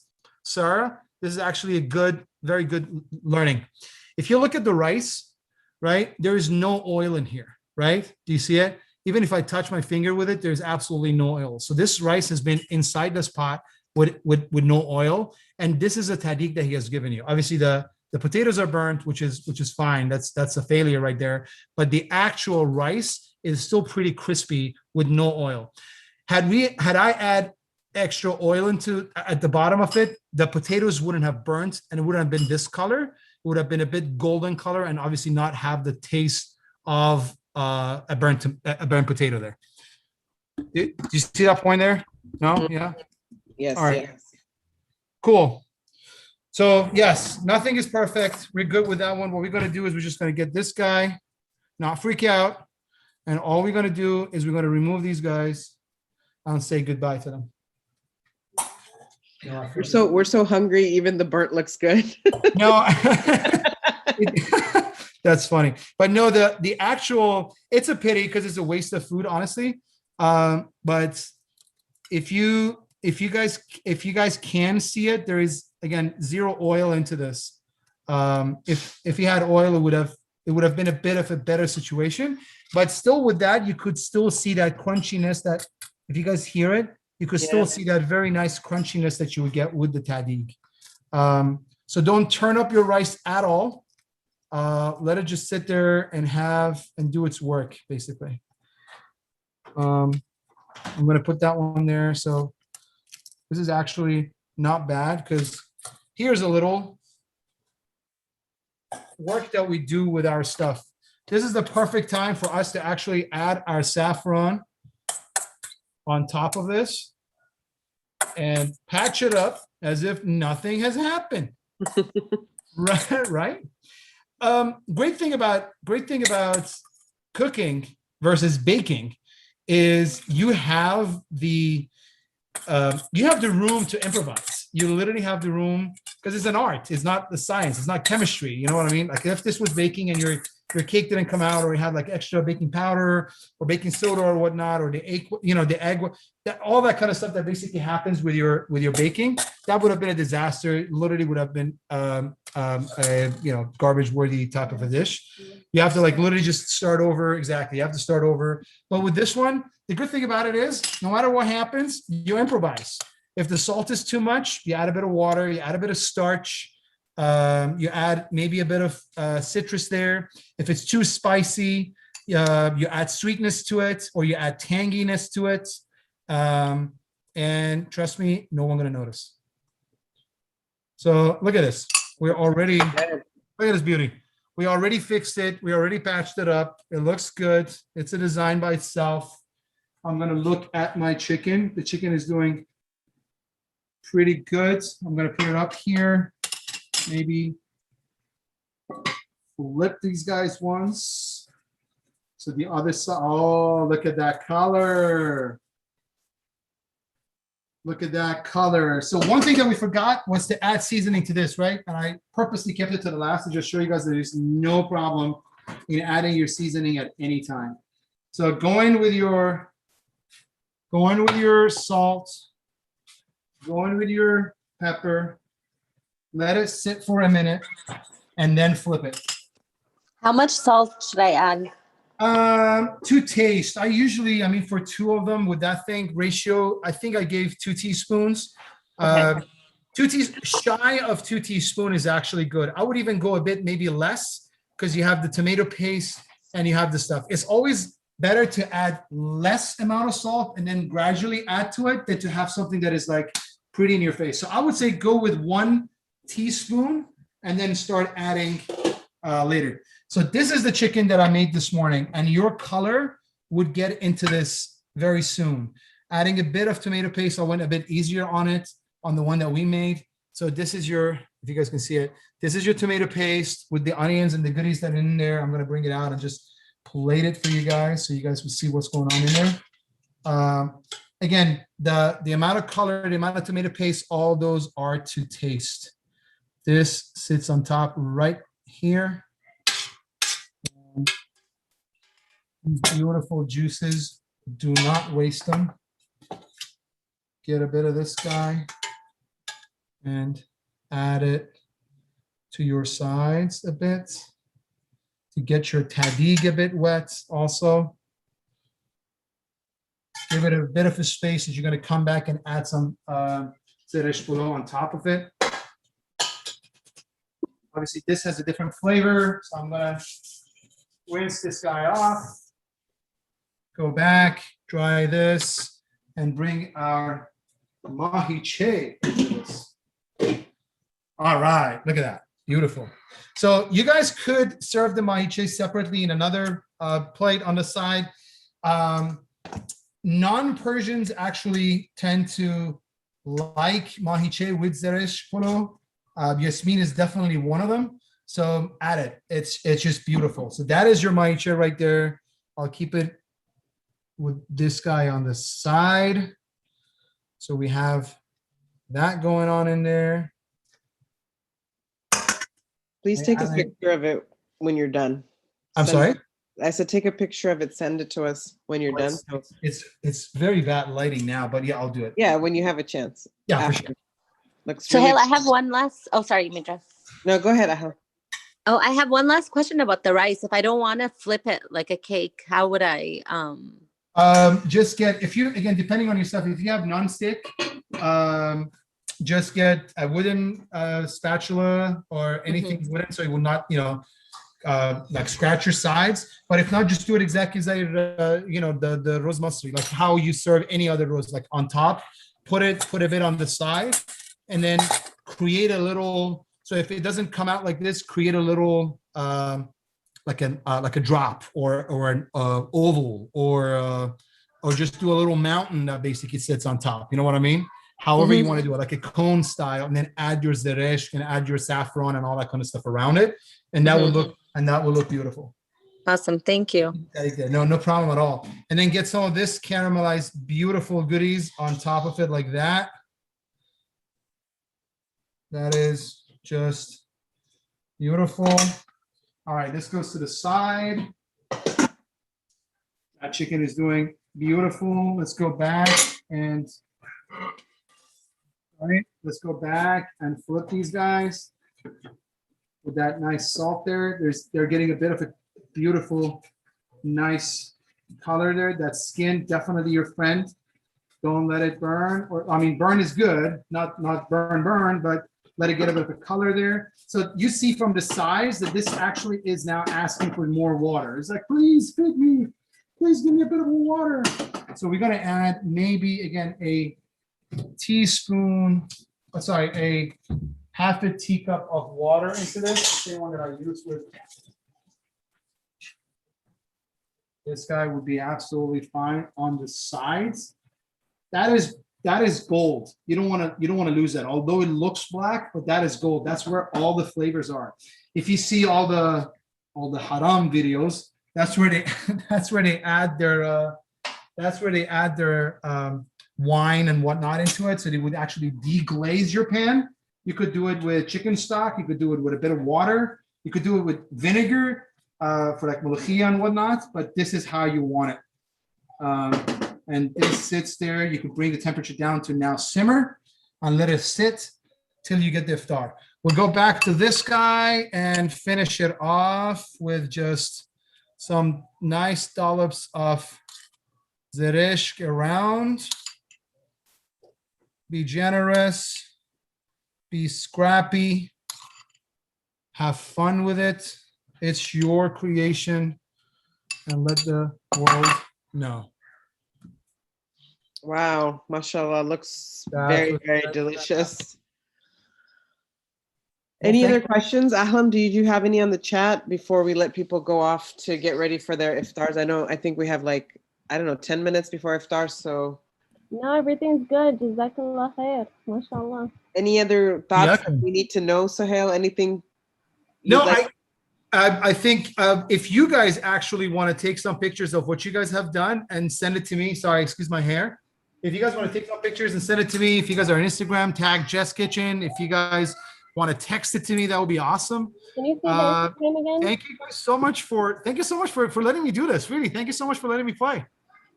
Sarah, this is actually a good, very good learning. If you look at the rice, right, there is no oil in here, right? Do you see it? Even if I touch my finger with it, there's absolutely no oil. So this rice has been inside this pot with no oil. And this is a tahdeeg that he has given you. Obviously, the potatoes are burnt, which is fine. That's a failure right there. But the actual rice is still pretty crispy with no oil. Had I add extra oil at the bottom of it, the potatoes wouldn't have burnt and it wouldn't have been this color. It would have been a bit golden color and obviously not have the taste of a burnt potato there. Do you see that point there? No? Yeah? Yes, All right. yes. Cool. So yes, nothing is perfect. We're good with that one. What we're going to do is we're just going to get this guy, not freak out. And all we're going to do is we're going to remove these guys and say goodbye to them. We're so hungry. Even the burnt looks good. No, that's funny. But no, the actual, it's a pity because it's a waste of food, honestly. But if you guys can see it, there is again 0 oil into this. If you had oil, it would have been a bit of a better situation. But still, with that, you could still see that crunchiness. That if you guys hear it, you could still see that very nice crunchiness that you would get with the tahdeeg. So don't turn up your rice at all. Let it just sit there and do its work, basically. I'm going to put that one there. So this is actually not bad because here's a little work that we do with our stuff. This is the perfect time for us to actually add our saffron on top of this and patch it up as if nothing has happened. Right? Great thing about cooking versus baking is you have the room to improvise. You literally have the room because it's an art. It's not the science. It's not chemistry. You know what I mean? Like if this was baking and your cake didn't come out, or you had like extra baking powder or baking soda or whatnot, or the egg, all that kind of stuff that basically happens with your baking, that would have been a disaster. It literally would have been a garbage worthy type of a dish. You have to like literally just start over. Exactly. You have to start over. But with this one, the good thing about it is no matter what happens, you improvise. If the salt is too much, you add a bit of water, you add a bit of starch, you add maybe a bit of citrus there. If it's too spicy, you add sweetness to it, or you add tanginess to it. And trust me, no one's gonna notice. So look at this. We're already, look at this beauty. We already fixed it. We already patched it up. It looks good. It's a design by itself. I'm gonna look at my chicken. The chicken is doing pretty good. I'm gonna put it up here. Maybe flip these guys once. So the other side, oh, look at that color. Look at that color. So one thing that we forgot was to add seasoning to this, right? And I purposely kept it to the last to just show you guys that there's no problem in adding your seasoning at any time. So going with your salt, going with your pepper, let it sit for a minute, and then flip it. How much salt should I add? To taste. For 2 of them with that thing ratio, I think I gave 2 teaspoons. Okay. Shy of 2 teaspoons is actually good. I would even go a bit maybe less because you have the tomato paste and you have the stuff. It's always better to add less amount of salt and then gradually add to it than to have something that is like pretty in your face. So I would say go with 1 teaspoon and then start adding later. So this is the chicken that I made this morning, and your color would get into this very soon. Adding a bit of tomato paste, I went a bit easier on it on the one that we made. So this is your, if you guys can see it, this is your tomato paste with the onions and the goodies that are in there. I'm gonna bring it out and just plate it for you guys so you guys will see what's going on in there. Again, the amount of color, the amount of tomato paste, all those are to taste. This sits on top right here. These beautiful juices, do not waste them. Get a bit of this guy and add it to your sides a bit to get your tahdeeg a bit wet also. Give it a bit of a space as you're going to come back and add some Zereshk Polo on top of it. Obviously, this has a different flavor, so I'm going to rinse this guy off. Go back, dry this, and bring our Mahiche into this. All right, look at that. Beautiful. So you guys could serve the Mahiche separately in another plate on the side. non-Persians actually tend to like Mahiche with Zereshk Polo. Yasmin is definitely one of them. So add it. It's just beautiful. So that is your Mahiche right there. I'll keep it with this guy on the side. So we have that going on in there. Please take a picture of it when you're done. I'm sorry? I said take a picture of it, send it to us when you're done. So, It's very bad lighting now, but yeah, I'll do it. yeah, when you have a chance. Yeah, for After. sure. Looks Soheil, really I have one last. Oh, sorry, Metra. No, go ahead, Ahel. Oh, I have one last question about the rice. If I don't want to flip it like a cake, how would I? Just get, if you, again, depending on your stuff, if you have non-stick, just get a wooden spatula or anything wooden, so it will not, like scratch your sides. But if not, just do it exactly as the rose mustard, like how you serve any other rose, like on top, put a bit on the side, and then create a little. So if it doesn't come out like this, create a little like a drop or an oval or just do a little mountain that basically sits on top. You know what I mean? However you want to do it, like a cone style, and then add your zereshk and add your saffron and all that kind of stuff around it, and that will look beautiful. Awesome, thank you. No problem at all. And then get some of this caramelized, beautiful goodies on top of it like that. That is just beautiful. All right, this goes to the side. That chicken is doing beautiful. Let's go back and flip these guys with that nice salt there. They're getting a bit of a beautiful, nice color there. That skin, definitely your friend. Don't let it burn. Or I mean, burn is good, not burn, but let it get a bit of a color there. So you see from the size that this actually is now asking for more water. It's like, please feed me. Please give me a bit of water. So we're going to add maybe, again, a half a teacup of water into this. The same one that I used with this guy would be absolutely fine on the sides. That is gold. You don't want to lose that. Although it looks black, but that is gold. That's where all the flavors are. If you see all the haram videos, that's where they add their wine and whatnot into it. So they would actually deglaze your pan. You could do it with chicken stock. You could do it with a bit of water. You could do it with vinegar for like molokhia and whatnot. But this is how you want it. And this sits there. You could bring the temperature down to now simmer and let it sit till you get the iftar. We'll go back to this guy and finish it off with just some nice dollops of zereshk around. Be generous, be scrappy, have fun with it. It's your creation, and let the world know. Wow, mashallah, looks very, very delicious. Any other questions? Ahlam, do you have any on the chat before we let people go off to get ready for their iftars? I think we have 10 minutes before iftar, so. No, everything's good. Jazakallah khair. MashaAllah. Any other thoughts we need to know, Soheil? Anything? No, I think if you guys actually want to take some pictures of what you guys have done and send it to me. Sorry, excuse my hair. If you guys want to take some pictures and send it to me, if you guys are on Instagram, tag Jess Kitchen. If you guys want to text it to me, that would be awesome. Can you see the Instagram again? Thank you guys so much for letting me do this. Really, thank you so much for letting me play.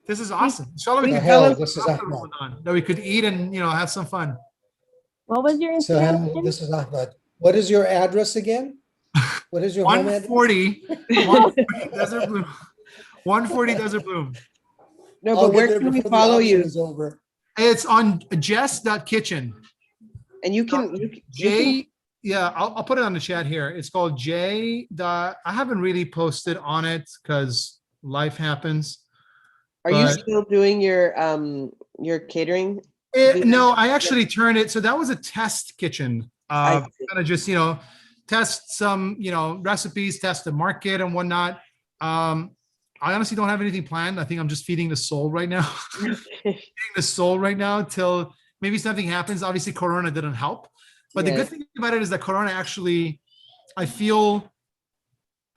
This is awesome. Inshallah, that we could eat and have some fun. What was your Instagram? So this is Ahmed. What is your address again? What is your 140 Desert Bloom. 140 Desert Bloom. No, but where can we follow you? It's on jess.kitchen. And you can I'll put it on the chat here. It's called J. I haven't really posted on it because life happens. Are you still doing your catering? No, I actually turned it. So that was a test kitchen. Kind of just, test some, recipes, test the market and whatnot. I honestly don't have anything planned. I think I'm just feeding the soul right now. Feeding the soul right now till maybe something happens. Obviously, Corona didn't help. But the good thing about it is that Corona actually, I feel,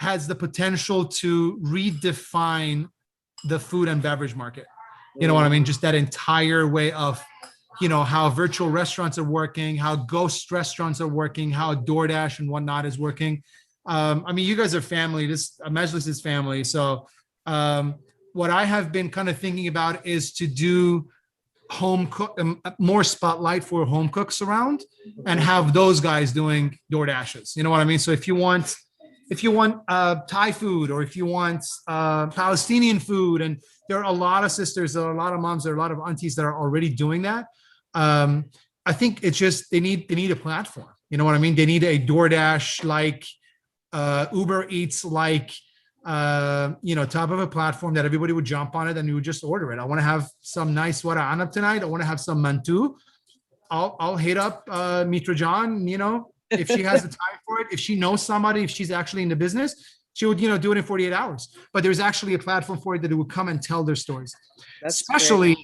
has the potential to redefine the food and beverage market. You know what I mean? Just that entire way of, you know, how virtual restaurants are working, how ghost restaurants are working, how DoorDash and whatnot is working. I mean, you guys are family. This Majlis is family. So what I have been kind of thinking about is to do home cook, more spotlight for home cooks around, and have those guys doing DoorDashes. You know what I mean? So if you want Thai food, or if you want Palestinian food, and there are a lot of sisters, there are a lot of moms, there are a lot of aunties that are already doing that. I think it's just they need a platform. You know what I mean? They need a DoorDash like Uber Eats like type of a platform that everybody would jump on it and you would just order it. I want to have some nice wara anab tonight. I want to have some mantu. I'll hit up Metra John, you know, if she has the time for it, if she knows somebody, if she's actually in the business, she would, do it in 48 hours. But there's actually a platform for it that it would come and tell their stories. That's especially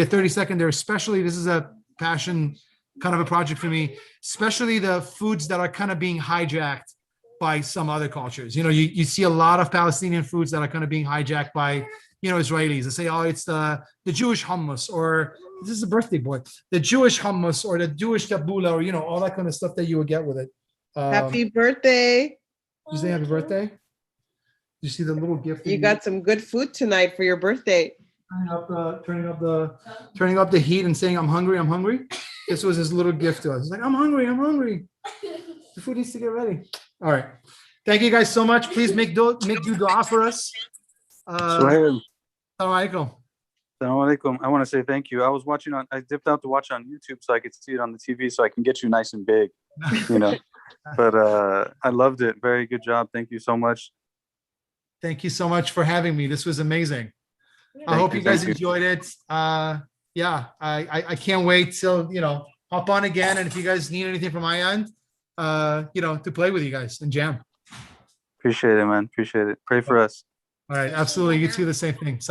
a 30-second there, especially this is a passion kind of a project for me, especially the foods that are kind of being hijacked by some other cultures. You know, you see a lot of Palestinian foods that are kind of being hijacked by, Israelis. They say, oh, it's the Jewish hummus, or this is a birthday boy, the Jewish hummus, or the Jewish tabbouleh, or, all that kind of stuff that you would get with it. Happy birthday. Did you say happy birthday? Did you see the little gift? You got some good food tonight for your birthday. Turning up the heat and saying, I'm hungry, I'm hungry. This was his little gift to us. He's like, I'm hungry, I'm hungry. The food needs to get ready. All right. Thank you guys so much. Please make dua for us. Soheil. Assalamu alaikum. I want to say thank you. I dipped out to watch on YouTube so I could see it on the TV so I can get you nice and big, But I loved it. Very good job. Thank you so much. Thank you so much for having me. This was amazing. I hope you guys enjoyed it. I can't wait till, hop on again. And if you guys need anything from my end, to play with you guys and jam. Appreciate it, man. Appreciate it. Pray for us. All right. Absolutely. You too. The same thing.